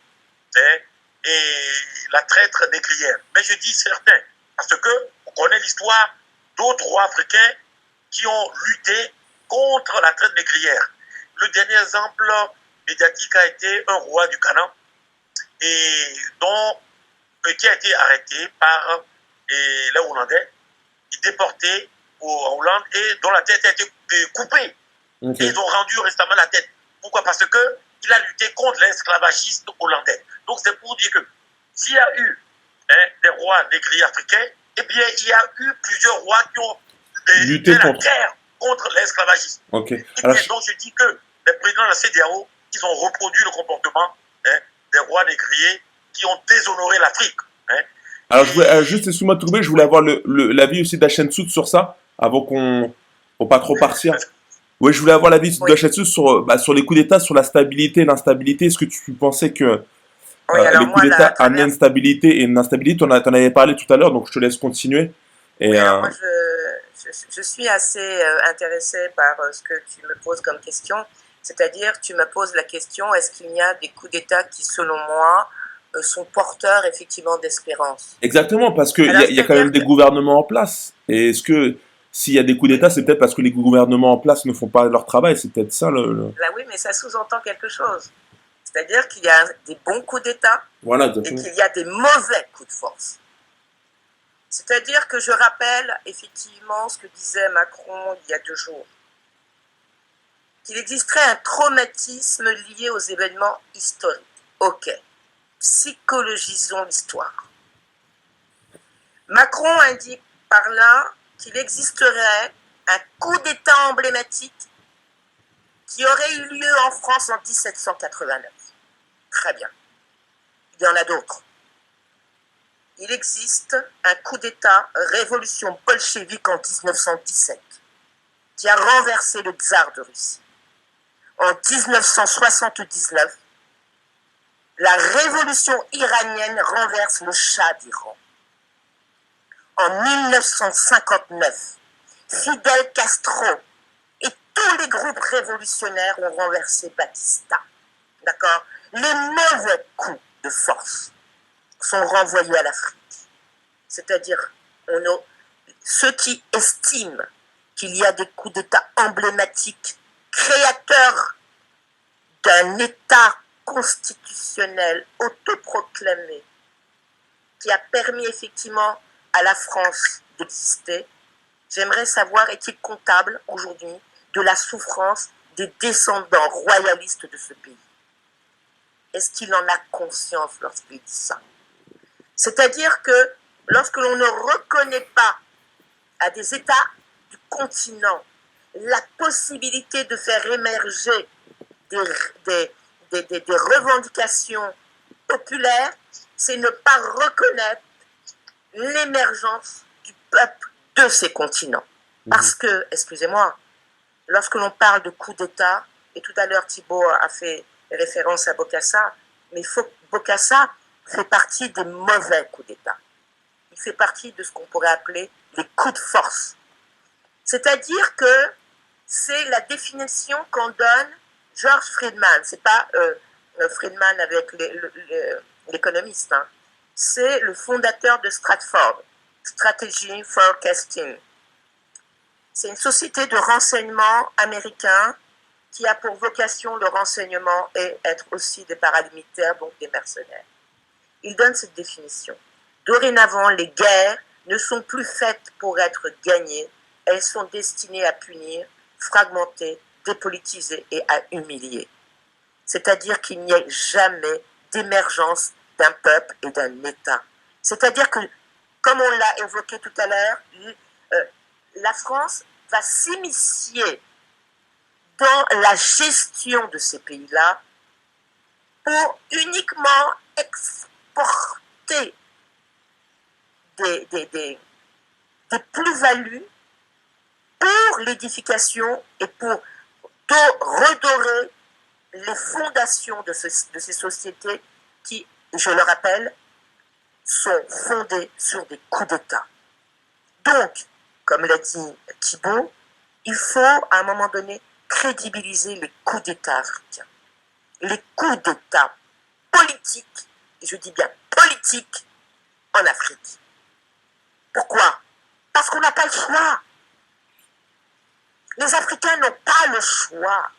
la traite négrière. Mais je dis certains, parce qu'on connaît l'histoire d'autres rois africains qui ont lutté contre la traite négrière. Le dernier exemple médiatique a été un roi du Ghana, et dont qui a été arrêté par les Hollandais, déporté en Hollande et dont la tête a été coupée. Ok. Et ils ont rendu récemment la tête. Pourquoi? Parce qu'il a lutté contre l'esclavagisme hollandais. Donc c'est pour dire que s'il y a eu des rois négriers africains, eh bien il y a eu plusieurs rois qui ont Lutter fait la contre. guerre contre l'esclavagisme. Ok. Et Alors, bien, donc je dis que les présidents de la CEDEAO, ils ont reproduit le comportement des rois négriers qui ont déshonoré l'Afrique. alors je voulais, juste, excuse-moi de te couper, je voulais avoir l'avis aussi d'Hachem Soud sur ça, avant qu'on faut pas trop partir. Oui, je voulais avoir l'avis Oui. d'Hachem Soud sur les coups d'État, sur la stabilité et l'instabilité. Est-ce que tu pensais que Oui, alors les coups moi, là, d'État à travers... amenaient une stabilité et une instabilité? T'en avais parlé tout à l'heure, donc je te laisse continuer. Et, Oui, alors moi, je suis assez intéressée par ce que tu me poses comme question. C'est-à-dire, tu me poses la question, est-ce qu'il y a des coups d'État qui, selon moi, sont porteurs effectivement d'espérance? exactement, parce qu'il Alors, y a quand même des c'est-à-dire que... gouvernements en place. Et est-ce que s'il y a des coups Oui, d'État, c'est peut-être parce que les gouvernements en place ne font pas leur travail? C'est peut-être ça là, oui, mais ça sous-entend quelque chose. C'est-à-dire qu'il y a des bons coups d'État Voilà, et exactement. qu'il y a des mauvais coups de force. C'est-à-dire que je rappelle effectivement ce que disait Macron il y a 2 jours, qu'il existerait un traumatisme lié aux événements historiques. Ok, psychologisons l'histoire. Macron indique par là qu'il existerait un coup d'État emblématique qui aurait eu lieu en France en 1789. Très bien. Il y en a d'autres. Il existe un coup d'État, révolution bolchevique en 1917, qui a renversé le tsar de Russie. En 1979, la révolution iranienne renverse le Shah d'Iran. En 1959, Fidel Castro et tous les groupes révolutionnaires ont renversé Batista. D'accord? Les mauvais coups de force sont renvoyés à l'Afrique. C'est-à-dire, ceux qui estiment qu'il y a des coups d'État emblématiques, créateurs d'un État constitutionnel autoproclamé, qui a permis effectivement à la France d'exister, j'aimerais savoir, est-il comptable aujourd'hui de la souffrance des descendants royalistes de ce pays? Est-ce qu'il en a conscience lorsqu'il dit ça? C'est-à-dire que lorsque l'on ne reconnaît pas à des États du continent la possibilité de faire émerger des revendications populaires, c'est ne pas reconnaître l'émergence du peuple de ces continents. Parce que, excusez-moi, lorsque l'on parle de coup d'État, et tout à l'heure Thibault a fait référence à Bokassa, mais Bokassa fait partie des mauvais coups d'État. Il fait partie de ce qu'on pourrait appeler les coups de force. C'est-à-dire que c'est la définition qu'en donne George Friedman. C'est pas Friedman avec l'économiste, hein. C'est le fondateur de Stratford, Strategy Forecasting. C'est une société de renseignement américain qui a pour vocation le renseignement et être aussi des paramilitaires, donc des mercenaires. Il donne cette définition. Dorénavant, les guerres ne sont plus faites pour être gagnées, elles sont destinées à punir, fragmenter, dépolitiser et à humilier. C'est-à-dire qu'il n'y ait jamais d'émergence d'un peuple et d'un État. C'est-à-dire que, comme on l'a évoqué tout à l'heure, la France va s'immiscer dans la gestion de ces pays-là pour uniquement exporter des plus-values pour l'édification et pour redorer les fondations de ces sociétés qui, je le rappelle, sont fondées sur des coups d'État. Donc, comme l'a dit Thibault, il faut à un moment donné crédibiliser les coups d'État africains. Les coups d'État politiques, et je dis bien politiques, en Afrique. Pourquoi? Parce qu'on n'a pas le choix. Les Africains n'ont pas le choix.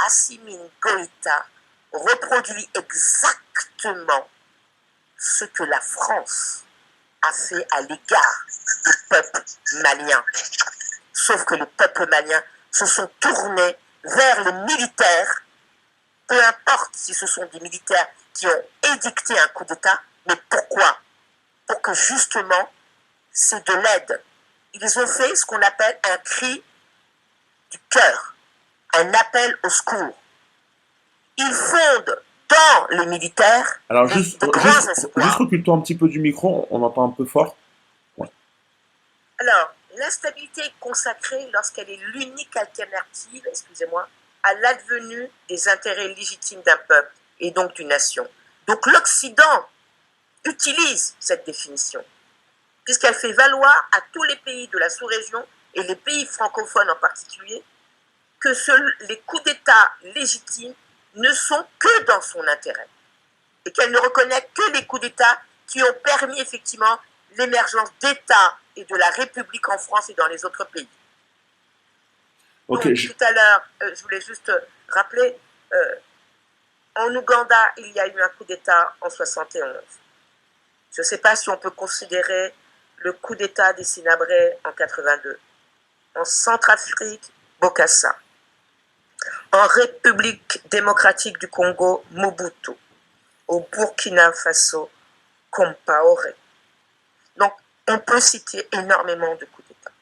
Assimi Goïta reproduit exactement ce que la France a fait à l'égard du peuple malien. Sauf que le peuple malien se sont tournés vers les militaires, peu importe si ce sont des militaires qui ont édicté un coup d'État, mais pourquoi? Pour que justement, c'est de l'aide. Ils ont fait ce qu'on appelle un cri du cœur, un appel au secours. Ils fondent dans les militaires Alors, de grands espoirs. juste recule-toi un petit peu du micro, on entend un peu fort. Ouais. Alors, l'instabilité est consacrée lorsqu'elle est l'unique alternative, excusez-moi, à l'advenu des intérêts légitimes d'un peuple et donc d'une nation. Donc l'Occident utilise cette définition, puisqu'elle fait valoir à tous les pays de la sous-région, et les pays francophones en particulier, que les coups d'État légitimes ne sont que dans son intérêt, et qu'elle ne reconnaît que les coups d'État qui ont permis effectivement l'émergence d'États et de la République en France et dans les autres pays. Okay, Donc, tout à l'heure, je voulais juste rappeler, en Ouganda, il y a eu un coup d'État en 71. Je ne sais pas si on peut considérer le coup d'État des Sinabré en 82. En Centrafrique, Bokassa. En République démocratique du Congo, Mobutu. Au Burkina Faso, Compaoré. Donc, on peut citer énormément de coups d'État.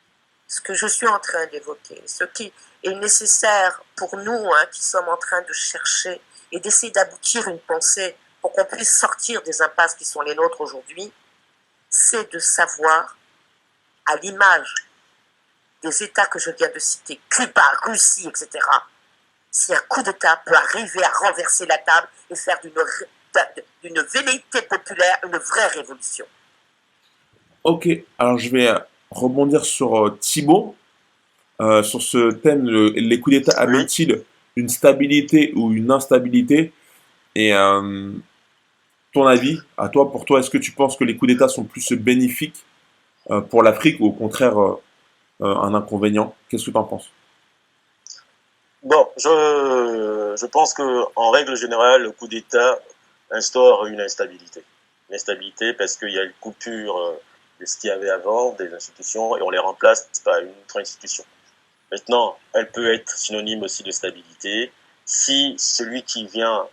Ce que je suis en train d'évoquer, ce qui est nécessaire pour nous, qui sommes en train de chercher et d'essayer d'aboutir une pensée pour qu'on puisse sortir des impasses qui sont les nôtres aujourd'hui, c'est de savoir, à l'image des États que je viens de citer, Cuba, Russie, etc., si un coup d'État peut arriver à renverser la table et faire d'une velléité populaire une vraie révolution. Ok, alors je vais rebondir sur Thibaut, sur ce thème, les coups d'État amènent-ils une stabilité ou une instabilité? Et ton avis, à toi, pour toi, est-ce que tu penses que les coups d'État sont plus bénéfiques pour l'Afrique ou au contraire un inconvénient? Qu'est-ce que tu en penses? Bon, je pense qu'en règle générale, le coup d'État instaure une instabilité. Une instabilité parce qu'il y a une coupure de ce qu'il y avait avant, des institutions, et on les remplace par une autre institution. Maintenant, elle peut être synonyme aussi de stabilité si celui qui vient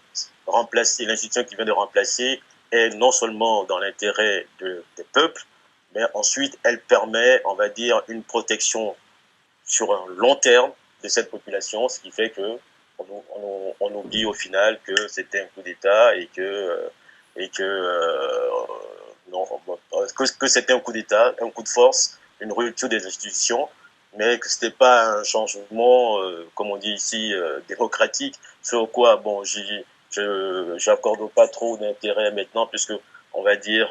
remplacer, l'institution qui vient de remplacer, est non seulement dans l'intérêt des peuples, mais ensuite elle permet, on va dire, une protection sur un long terme de cette population, ce qui fait que on oublie au final que c'était un coup d'État et que c'était un coup d'État, un coup de force, une rupture des institutions, mais que c'était pas un changement, comme on dit ici, démocratique, sur quoi, bon, j'accorde pas trop d'intérêt maintenant, puisque, on va dire,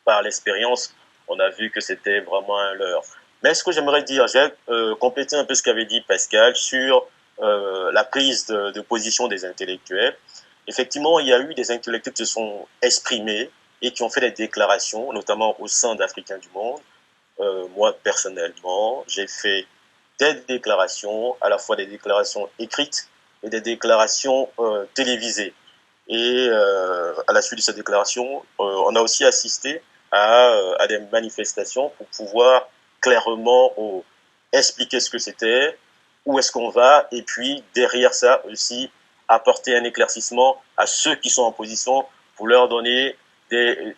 par l'expérience, on a vu que c'était vraiment un leurre. Mais ce que j'aimerais dire, j'ai complété un peu ce qu'avait dit Pascal sur la prise de position des intellectuels. Effectivement, il y a eu des intellectuels qui se sont exprimés et qui ont fait des déclarations, notamment au sein d'Africains du Monde. Moi, personnellement, j'ai fait des déclarations, à la fois des déclarations écrites et des déclarations télévisées. Et à la suite de ces déclarations, on a aussi assisté à des manifestations pour pouvoir clairement expliquer ce que c'était, où est-ce qu'on va, et puis derrière ça aussi apporter un éclaircissement à ceux qui sont en position pour leur donner une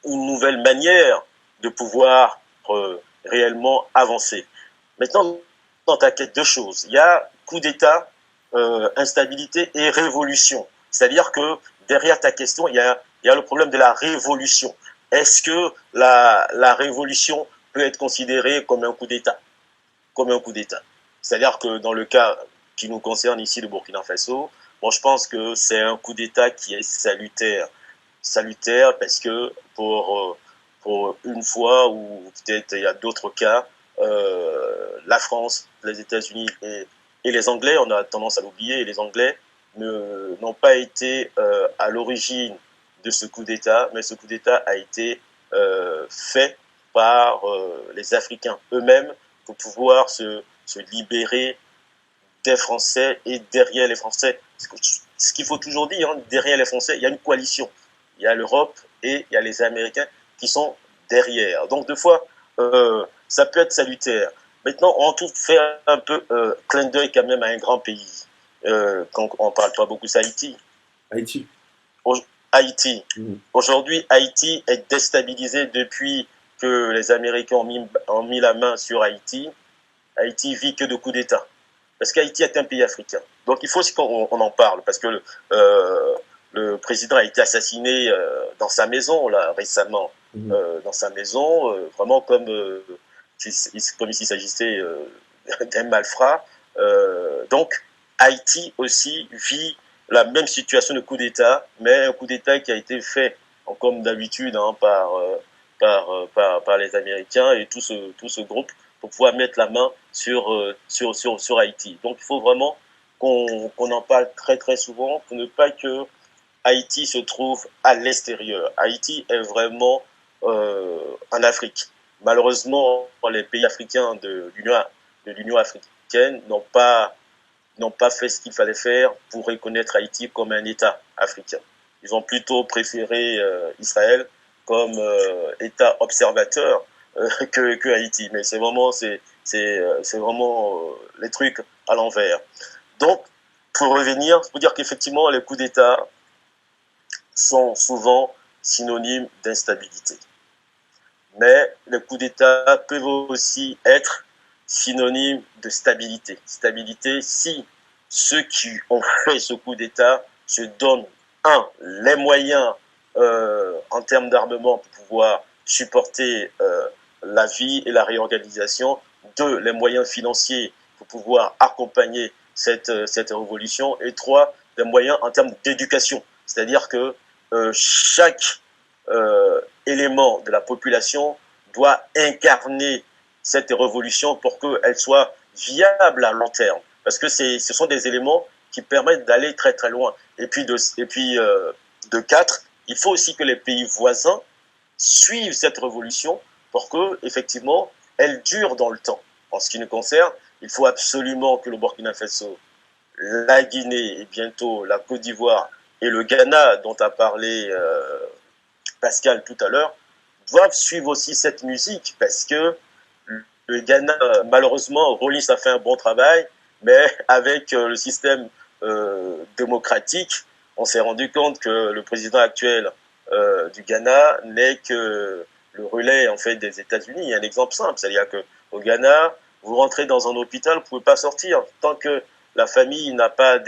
nouvelle manière de pouvoir réellement avancer. Maintenant, dans ta quête, deux choses. Il y a coup d'État, instabilité et révolution. C'est-à-dire que derrière ta question, il y a le problème de la révolution. Est-ce que la révolution peut être considérée comme un coup d'État? Comme un coup d'État. C'est-à-dire que dans le cas qui nous concerne ici, le Burkina Faso, bon, je pense que c'est un coup d'État qui est salutaire. Salutaire parce que pour une fois, ou peut-être il y a d'autres cas, la France, les États-Unis et les Anglais, on a tendance à l'oublier, et les Anglais n'ont pas été à l'origine de ce coup d'État, mais ce coup d'État a été fait par les Africains eux-mêmes pour pouvoir se libérer des Français et derrière les Français. Ce qu'il faut toujours dire, derrière les Français, il y a une coalition. il y a l'Europe et il y a les Américains qui sont derrière. Donc, deux fois, ça peut être salutaire. Maintenant, on tout fait un peu clin d'œil quand même à un grand pays. Quand on ne parle pas beaucoup, c'est Haïti. Haïti. Haïti. Mhm. Aujourd'hui, Haïti est déstabilisé depuis que les Américains ont mis la main sur Haïti. Haïti vit que de coups d'État. Parce qu'Haïti est un pays africain. Donc il faut aussi qu'on en parle, parce que le président a été assassiné dans sa maison, là, récemment. Dans sa maison, vraiment comme s'il s'agissait d'un malfrat. Donc Haïti aussi vit la même situation de coup d'État, mais un coup d'État qui a été fait, comme d'habitude, hein, par les Américains et tout ce groupe pour pouvoir mettre la main sur Haïti. Donc il faut vraiment qu'on en parle très très souvent pour ne pas que Haïti se trouve à l'extérieur. Haïti est vraiment en Afrique. Malheureusement, les pays africains de l'Union africaine n'ont pas fait ce qu'il fallait faire pour reconnaître Haïti comme un État africain. Ils ont plutôt préféré Israël comme État observateur que Haïti. Mais c'est vraiment les trucs à l'envers. Donc, pour revenir, il faut dire qu'effectivement, les coups d'État sont souvent synonymes d'instabilité. Mais les coups d'État peuvent aussi être synonymes de stabilité. Stabilité si ceux qui ont fait ce coup d'État se donnent, les moyens en termes d'armement pour pouvoir supporter la vie et la réorganisation, 2, les moyens financiers pour pouvoir accompagner cette révolution, et 3, les moyens en termes d'éducation. C'est-à-dire que chaque élément de la population doit incarner cette révolution pour qu'elle soit viable à long terme. Parce que ce sont des éléments qui permettent d'aller très très loin. Et puis de 4, il faut aussi que les pays voisins suivent cette révolution pour que effectivement elle dure dans le temps. En ce qui nous concerne, il faut absolument que le Burkina Faso, la Guinée et bientôt la Côte d'Ivoire et le Ghana, dont a parlé Pascal tout à l'heure, doivent suivre aussi cette musique, parce que le Ghana, malheureusement, Rawlings a fait un bon travail, mais avec le système démocratique, on s'est rendu compte que le président actuel du Ghana n'est que le relais en fait des États-Unis. Il y a un exemple simple, c'est-à-dire qu'au Ghana, vous rentrez dans un hôpital, vous ne pouvez pas sortir tant que la famille n'a pas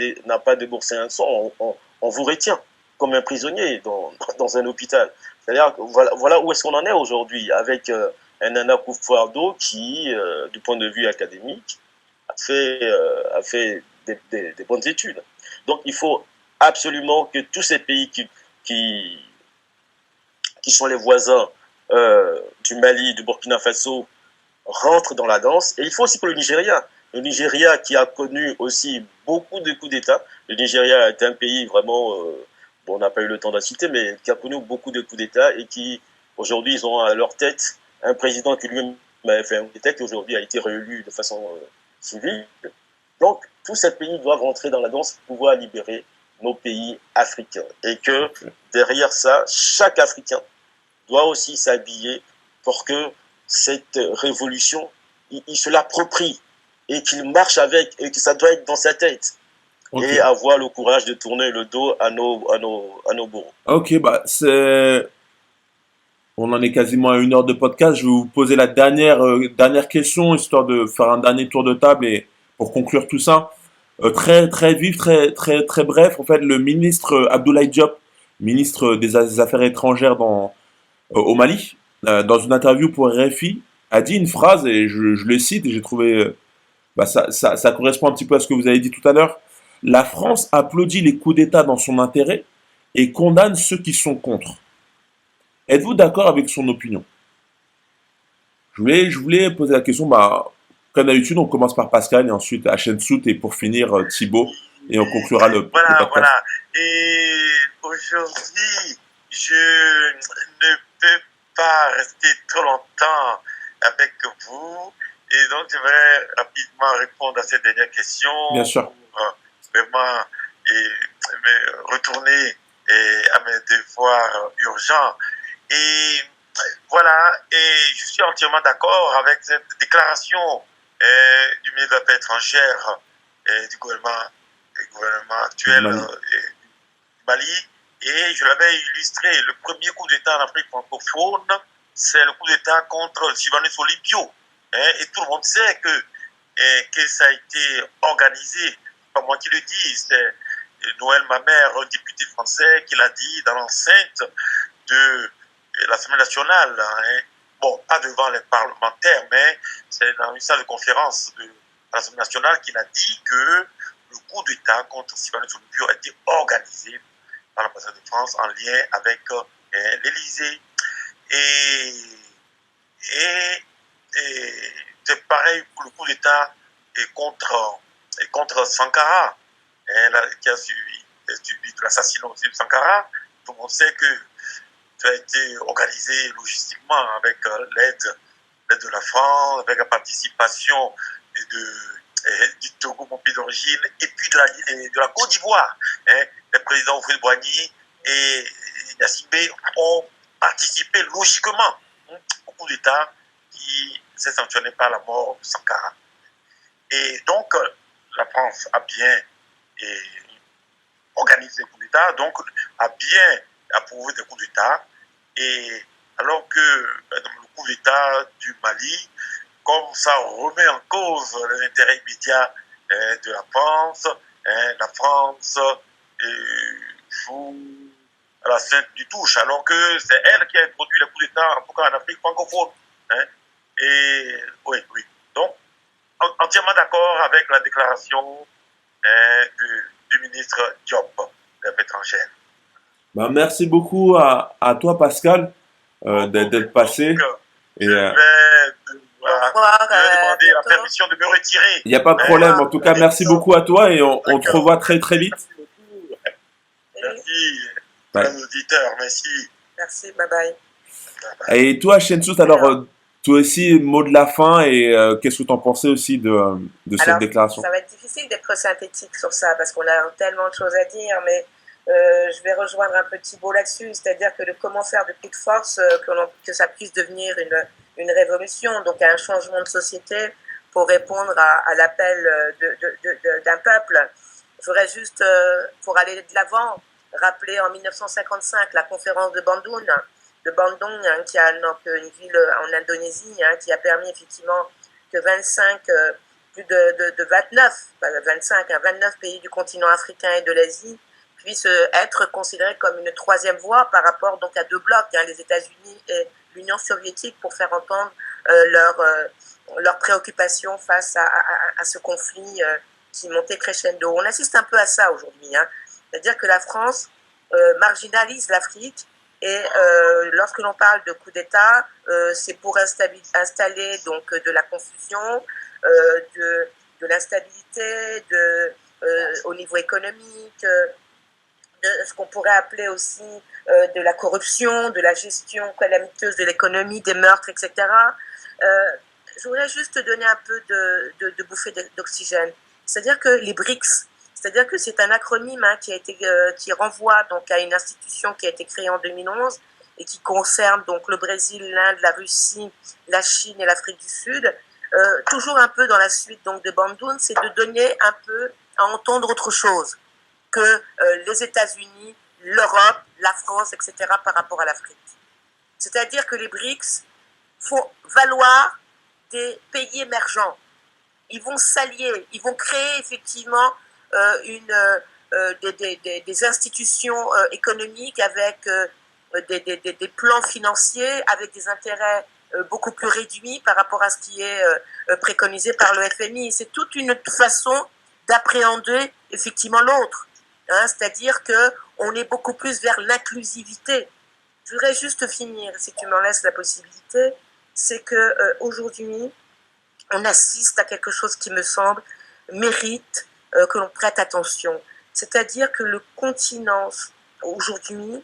déboursé un son. On vous retient comme un prisonnier dans un hôpital. C'est-à-dire voilà où est-ce qu'on en est aujourd'hui avec un Nana Akufo-Addo qui, du point de vue académique, a fait des bonnes études. Donc il faut absolument que tous ces pays qui sont les voisins du Mali, du Burkina Faso, rentrent dans la danse. Et il faut aussi que le Nigeria qui a connu aussi beaucoup de coups d'État, le Nigeria est un pays vraiment, on n'a pas eu le temps d'en citer, mais qui a connu beaucoup de coups d'État et qui, aujourd'hui, ils ont à leur tête un président qui lui-même avait fait un coup d'État, qui aujourd'hui a été réélu de façon civile. Donc, tous ces pays doivent rentrer dans la danse pour pouvoir libérer nos pays africains. Et que derrière ça, chaque Africain doit aussi s'habiller pour que cette révolution, il se l'approprie et qu'il marche avec, et que ça doit être dans sa tête. Okay. Et avoir le courage de tourner le dos à nos bourreaux. Ok, bah on en est quasiment à 1 heure de podcast. Je vais vous poser la dernière question, histoire de faire un dernier tour de table et pour conclure tout ça. Très très vif, très très très bref. En fait, le ministre Abdoulaye Diop, ministre des Affaires étrangères au Mali, dans une interview pour RFI, a dit une phrase, et je le cite, et j'ai trouvé, ça correspond un petit peu à ce que vous avez dit tout à l'heure. La France applaudit les coups d'État dans son intérêt et condamne ceux qui sont contre. Êtes-vous d'accord avec son opinion? Je voulais poser la question, comme d'habitude, on commence par Pascal et ensuite Hachem Sout et pour finir Thibaut, et on conclura le podcast. Voilà. Et aujourd'hui, je ne peux pas rester trop longtemps avec vous. Et donc, je vais rapidement répondre à cette dernière question. Bien sûr. Vraiment, et me retourner à mes devoirs urgents. Et voilà, et je suis entièrement d'accord avec cette déclaration du ministre des Affaires étrangères du gouvernement actuel Mali. du Mali. Et je l'avais illustré, le premier coup d'État en Afrique francophone, c'est le coup d'État contre Sylvanus Olympio. Et tout le monde sait que ça a été organisé, pas moi qui le dis, c'est Noël Mamère, un député français, qui l'a dit dans l'enceinte de l'Assemblée nationale. Bon, pas devant les parlementaires, mais c'est dans une salle de conférence de l'Assemblée nationale qu'il a dit que le coup d'État contre Sylvanus Olympio a été organisé par l'ambassade de France en lien avec l'Élysée. Et c'est pareil pour le coup d'État contre Sankara, qui a suivi de l'assassinat aussi de Sankara. Tout le monde sait que ça a été organisé logistiquement avec l'aide de la France, avec la participation du Togo, mon pays d'origine, et puis de la Côte d'Ivoire. Les présidents Oufoué Boigny et Yacine ont participé logiquement au coup d'État qui s'est sanctionné par la mort de Sankara. Et donc, la France a bien organisé le coup d'État, donc a bien approuvé des coups d'État. Et alors que le coup d'État du Mali, comme ça remet en cause les intérêts immédiats de la France joue à la sainte du touche, alors que c'est elle qui a introduit le coup d'État, en tout cas en Afrique francophone. Et oui. Donc, entièrement d'accord avec la déclaration du ministre Diop des Affaires étrangères. Bah, merci beaucoup à toi, Pascal, d'être passé. Je vais demander la permission de me retirer. Il n'y a pas de problème. En tout cas, merci beaucoup à toi et on te revoit très très vite. Merci, mes auditeurs. Merci. Merci, bye bye. Et toi, Shensus, alors, toi aussi, mot de la fin et qu'est-ce que tu en pensais aussi de cette déclaration? Ça va être difficile d'être synthétique sur ça parce qu'on a tellement de choses à dire, mais je vais rejoindre un peu Thibault là-dessus, c'est-à-dire que comment faire de toute force que ça puisse devenir une révolution, donc un changement de société pour répondre à l'appel d'un peuple. Je voudrais juste, pour aller de l'avant, rappeler en 1955 la conférence de Bandung, qui a donc une ville en Indonésie, qui a permis effectivement que 29 pays du continent africain et de l'Asie puissent être considérés comme une troisième voie par rapport donc à deux blocs, les États-Unis et l'Union soviétique, pour faire entendre leurs préoccupations face à ce conflit qui montait crescendo. On assiste un peu à ça aujourd'hui, c'est-à-dire que la France marginalise l'Afrique. Et lorsque l'on parle de coup d'État, c'est pour installer donc de la confusion, de l'instabilité, au niveau économique, de ce qu'on pourrait appeler aussi de la corruption, de la gestion calamiteuse de l'économie, des meurtres, etc. Je voudrais juste donner un peu de bouffée d'oxygène. C'est-à-dire que les BRICS, c'est-à-dire que c'est un acronyme qui renvoie donc à une institution qui a été créée en 2011 et qui concerne donc le Brésil, l'Inde, la Russie, la Chine et l'Afrique du Sud. Toujours un peu dans la suite donc de Bandung, c'est de donner un peu à entendre autre chose que les États-Unis, l'Europe, la France, etc. par rapport à l'Afrique. C'est-à-dire que les BRICS font valoir des pays émergents. Ils vont s'allier, ils vont créer effectivement des institutions économiques avec des plans financiers, avec des intérêts beaucoup plus réduits par rapport à ce qui est préconisé par le FMI. C'est toute une façon d'appréhender effectivement l'autre. C'est-à-dire qu'on est beaucoup plus vers l'inclusivité. Je voudrais juste finir, si tu m'en laisses la possibilité, c'est qu'aujourd'hui, on assiste à quelque chose qui me semble mérite que l'on prête attention. C'est-à-dire que le continent, aujourd'hui,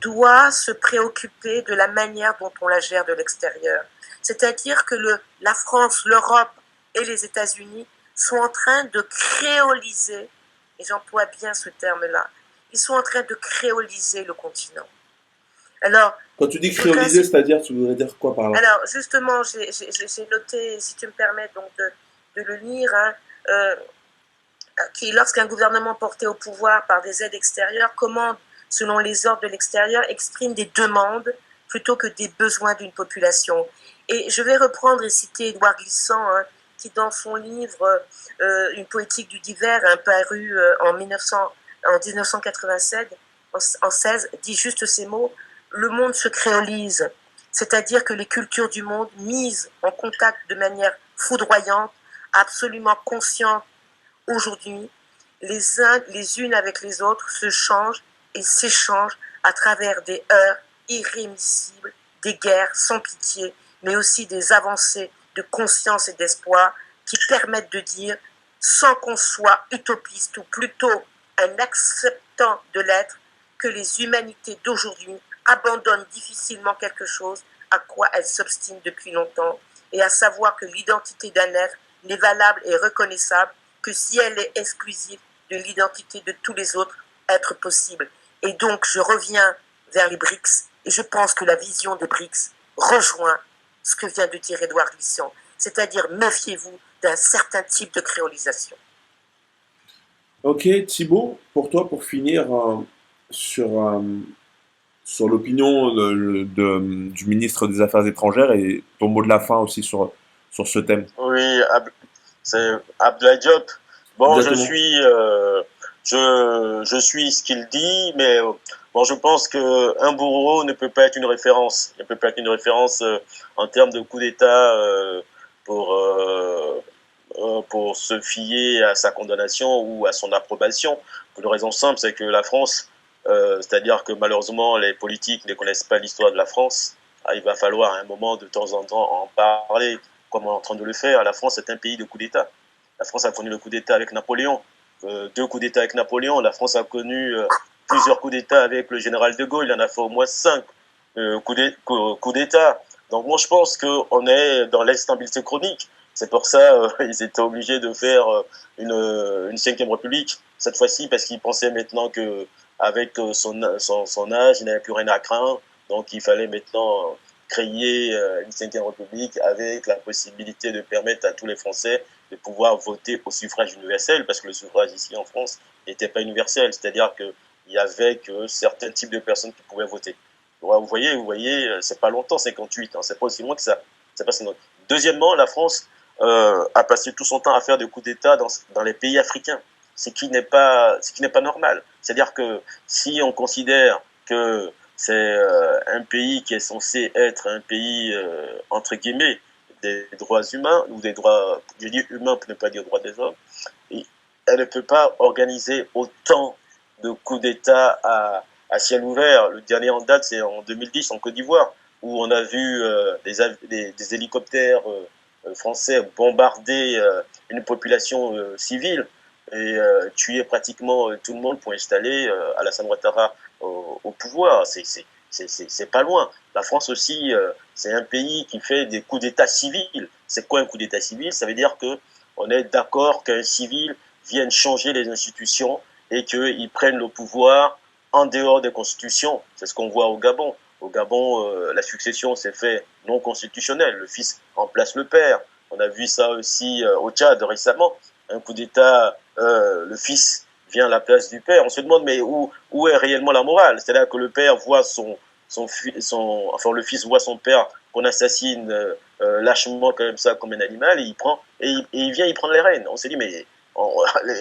doit se préoccuper de la manière dont on la gère de l'extérieur. C'est-à-dire que la France, l'Europe et les États-Unis sont en train de créoliser, et j'emploie bien ce terme-là, ils sont en train de créoliser le continent. Alors, Quand tu dis créoliser, c'est-à-dire, tu voudrais dire quoi par là? Alors, justement, j'ai noté, si tu me permets donc de le lire, hein, qui, lorsqu'un gouvernement porté au pouvoir par des aides extérieures commande selon les ordres de l'extérieur, exprime des demandes plutôt que des besoins d'une population. Et je vais reprendre et citer Édouard Glissant, hein, qui dans son livre Une poétique du divers, hein, paru en 1996, dit juste ces mots: le monde se créolise, c'est-à-dire que les cultures du monde, mises en contact de manière foudroyante, absolument conscientes aujourd'hui, les unes avec les autres, se changent et s'échangent à travers des heurts irrémissibles, des guerres sans pitié, mais aussi des avancées de conscience et d'espoir qui permettent de dire, sans qu'on soit utopiste ou plutôt un acceptant de l'être, que les humanités d'aujourd'hui abandonnent difficilement quelque chose à quoi elles s'obstinent depuis longtemps, et à savoir que l'identité d'un être n'est valable et reconnaissable que si elle est exclusive de l'identité de tous les autres êtres possibles. Et donc, je reviens vers les BRICS, et je pense que la vision des BRICS rejoint ce que vient de dire Édouard Glissant, c'est-à-dire méfiez-vous d'un certain type de créolisation. Ok, Thibaut, pour toi, pour finir sur, sur l'opinion du ministre des Affaires étrangères et ton mot de la fin aussi sur ce thème. Oui, c'est Abdoulaye Diop. Bon, Exactement. je suis ce qu'il dit, mais bon, je pense que un bourreau ne peut pas être une référence. Il ne peut pas être une référence en termes de coup d'État pour pour se fier à sa condamnation ou à son approbation. Pour une raison simple, c'est que la France, c'est-à-dire que malheureusement les politiques ne connaissent pas l'histoire de la France. Ah, il va falloir à un moment de temps en temps en parler, comme on est en train de le faire. La France est un pays de coups d'État. La France a connu le coup d'État avec Napoléon, 2 coups d'État avec Napoléon. La France a connu plusieurs coups d'État avec le général de Gaulle. Il en a fait au moins 5 coups d'État. Donc moi je pense qu'on est dans l'instabilité chronique. C'est pour ça ils étaient obligés de faire une 5e République cette fois-ci, parce qu'ils pensaient maintenant que avec son âge, il n'avait plus rien à craindre. Donc il fallait maintenant créer une 5e République avec la possibilité de permettre à tous les Français de pouvoir voter au suffrage universel, parce que le suffrage ici en France n'était pas universel, c'est-à-dire qu'il n'y avait que certains types de personnes qui pouvaient voter. Vous voyez, c'est pas longtemps, 58, hein, c'est pas aussi loin que ça. C'est pas si loin. Deuxièmement, la France a passé tout son temps à faire des coups d'État dans les pays africains, ce qui n'est pas normal. C'est-à-dire que si on considère que c'est un pays qui est censé être un pays entre guillemets des droits humains, ou des droits, je dis humains pour ne pas dire droits des hommes, elle ne peut pas organiser autant de coups d'État à ciel ouvert. Le dernier en date, c'est en 2010 en Côte d'Ivoire, où on a vu des hélicoptères français bombarder une population civile et tuer pratiquement tout le monde pour installer Alassane Ouattara au pouvoir. C'est pas loin. La France aussi, c'est un pays qui fait des coups d'État civils. C'est quoi un coup d'État civil? Ça veut dire qu'on est d'accord qu'un civil vienne changer les institutions et qu'ils prennent le pouvoir en dehors des constitutions. C'est ce qu'on voit au Gabon. Au Gabon, la succession s'est faite non constitutionnelle. Le fils remplace le père. On a vu ça aussi au Tchad récemment. Un coup d'État, le fils vient à la place du père. On se demande, mais où est réellement la morale? C'est-à-dire que le père voit enfin le fils voit son père qu'on assassine lâchement comme ça, comme un animal, et il vient y prendre les rênes. On s'est dit, mais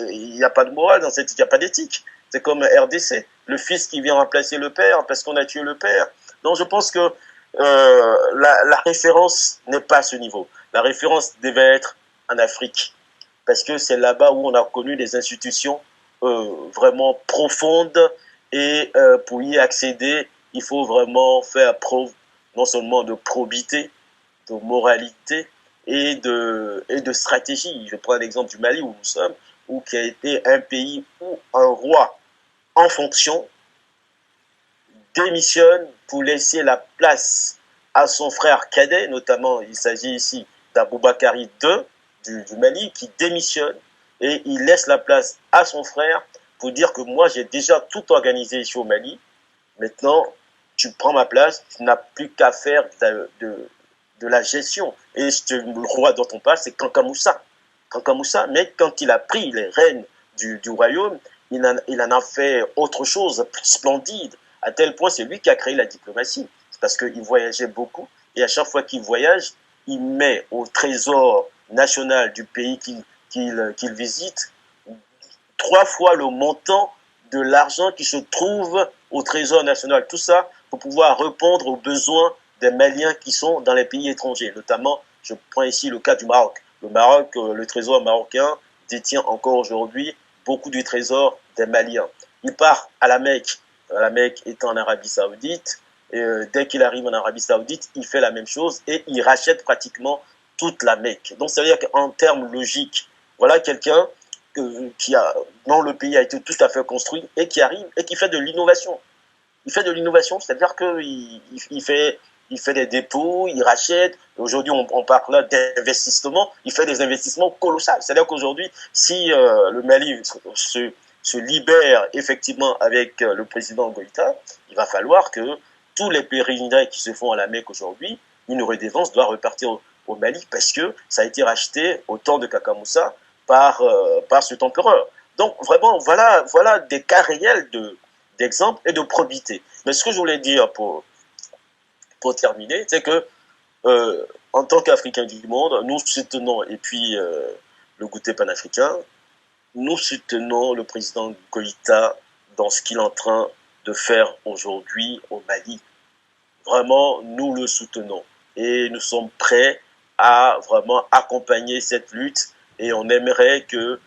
il n'y a pas de morale dans cette, il n'y a pas d'éthique. C'est comme RDC, le fils qui vient remplacer le père parce qu'on a tué le père. Donc je pense que la référence n'est pas à ce niveau. La référence devait être en Afrique, parce que c'est là-bas où on a connu des institutions vraiment profondes, et pour y accéder, il faut vraiment faire preuve non seulement de probité, de moralité et de stratégie. Je prends l'exemple du Mali où nous sommes, qui a été un pays où un roi en fonction démissionne pour laisser la place à son frère cadet, notamment il s'agit ici d'Aboubakari II du Mali, qui démissionne et il laisse la place à son frère pour dire que moi, j'ai déjà tout organisé ici au Mali. Maintenant, tu prends ma place, tu n'as plus qu'à faire de la gestion. Et le roi dont on parle, c'est Kanka Moussa. Kanka Moussa, mais quand il a pris les rênes du royaume, il en a fait autre chose, plus splendide. À tel point, c'est lui qui a créé la diplomatie. C'est parce qu'il voyageait beaucoup. Et à chaque fois qu'il voyage, il met au trésor national du pays qu'il visite 3 fois le montant de l'argent qui se trouve au trésor national. Tout ça pour pouvoir répondre aux besoins des Maliens qui sont dans les pays étrangers. Notamment, je prends ici le cas du Maroc. Le Maroc, le trésor marocain détient encore aujourd'hui beaucoup du trésor des Maliens. Il part à la Mecque étant en Arabie Saoudite. Et dès qu'il arrive en Arabie Saoudite, il fait la même chose et il rachète pratiquement toute la Mecque. Donc, ça veut dire qu'en termes logiques, voilà quelqu'un dont le pays a été tout à fait construit et qui arrive et qui fait de l'innovation. Il fait de l'innovation, c'est-à-dire qu'il fait des dépôts, il rachète. Aujourd'hui, on parle là d'investissement. Il fait des investissements colossaux. C'est-à-dire qu'aujourd'hui, si le Mali se libère effectivement avec le président Goïta, il va falloir que tous les pèlerinages qui se font à la Mecque aujourd'hui, une redevance doit repartir au Mali parce que ça a été racheté au temps de Kaka Moussa par cet empereur. Donc vraiment, voilà des cas réels d'exemples et de probité. Mais ce que je voulais dire pour terminer, c'est que en tant qu'Africains du monde, nous soutenons, et puis le goûter panafricain, nous soutenons le président Goïta dans ce qu'il est en train de faire aujourd'hui au Mali. Vraiment, nous le soutenons et nous sommes prêts à vraiment accompagner cette lutte et on aimerait que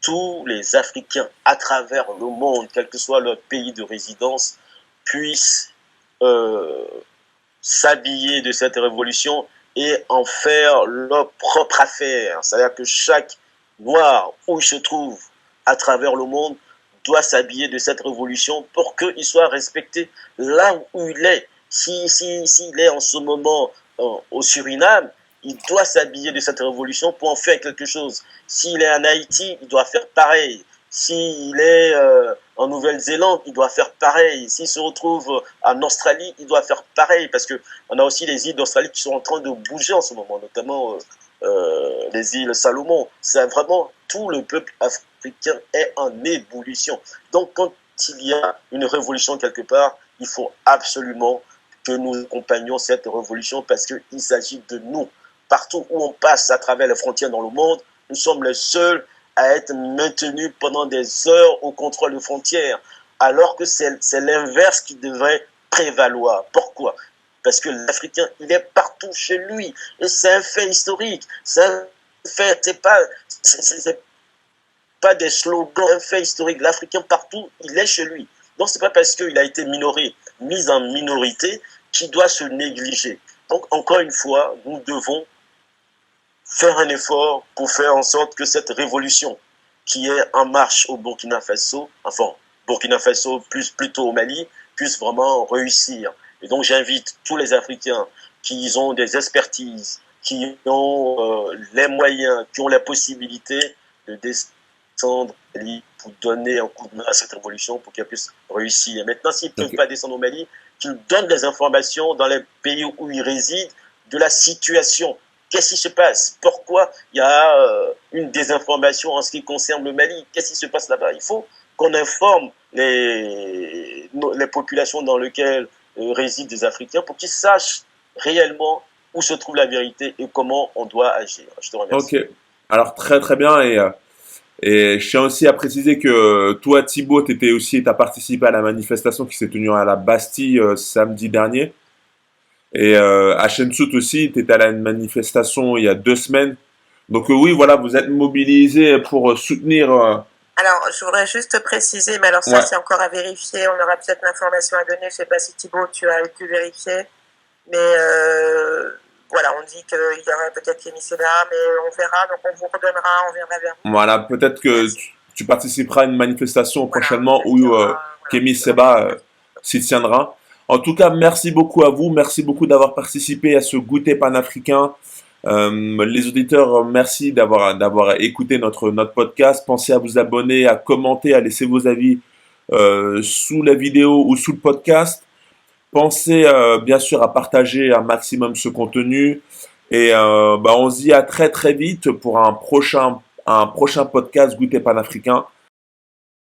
tous les Africains à travers le monde, quel que soit leur pays de résidence, puissent s'habiller de cette révolution et en faire leur propre affaire. C'est-à-dire que chaque Noir où il se trouve à travers le monde doit s'habiller de cette révolution pour qu'il soit respecté là où il est. S'il est en ce moment au Suriname, il doit s'habiller de cette révolution pour en faire quelque chose. S'il est en Haïti, il doit faire pareil. S'il est en Nouvelle-Zélande, il doit faire pareil. S'il se retrouve en Australie, il doit faire pareil. Parce qu'on a aussi les îles d'Australie qui sont en train de bouger en ce moment, notamment les îles Salomon. C'est vraiment tout le peuple africain est en ébullition. Donc quand il y a une révolution quelque part, il faut absolument que nous accompagnions cette révolution parce qu'il s'agit de nous. Partout où on passe à travers les frontières dans le monde, nous sommes les seuls à être maintenus pendant des heures au contrôle de frontières, alors que c'est l'inverse qui devrait prévaloir. Pourquoi? Parce que l'Africain, il est partout chez lui. Et c'est un fait historique. C'est un fait, c'est pas des slogans, un fait historique. L'Africain, partout, il est chez lui. Donc, c'est pas parce qu'il a été minoré, mis en minorité, qu'il doit se négliger. Donc, encore une fois, nous devons faire un effort pour faire en sorte que cette révolution qui est en marche au Burkina Faso, enfin, Burkina Faso plutôt au Mali, puisse vraiment réussir. Et donc, j'invite tous les Africains qui ont des expertises, qui ont les moyens, qui ont la possibilité de descendre au Mali pour donner un coup de main à cette révolution pour qu'elle puisse réussir. Maintenant, s'ils ne peuvent pas descendre au Mali, qu'ils donnent des informations dans les pays où ils résident de la situation. Qu'est-ce qui se passe? Pourquoi il y a une désinformation en ce qui concerne le Mali? Qu'est-ce qui se passe là-bas? Il faut qu'on informe les populations dans lesquelles résident des Africains pour qu'ils sachent réellement où se trouve la vérité et comment on doit agir. Je te remercie. Ok, alors très très bien et je tiens aussi à préciser que toi Thibaut, t'as participé à la manifestation qui s'est tenue à la Bastille samedi dernier. Et à Chemsout aussi, tu étais à la manifestation il y a 2 semaines. Donc oui, voilà, vous êtes mobilisés pour soutenir... Alors, je voudrais juste préciser, mais alors ça, c'est encore à vérifier. On aura peut-être l'information à donner. Je ne sais pas si Thibaut, tu as pu vérifier. Mais voilà, on dit qu'il y aurait peut-être Kémy Séba, mais on verra. Donc, on vous redonnera, on viendra vers vous. Voilà, peut-être que tu participeras à une manifestation prochainement où Kémy Séba s'y tiendra. En tout cas, merci beaucoup à vous. Merci beaucoup d'avoir participé à ce goûter panafricain. Les auditeurs, merci d'avoir écouté notre podcast. Pensez à vous abonner, à commenter, à laisser vos avis sous la vidéo ou sous le podcast. Pensez bien sûr à partager un maximum ce contenu. Et on se dit à très très vite pour un prochain podcast Goûter panafricain.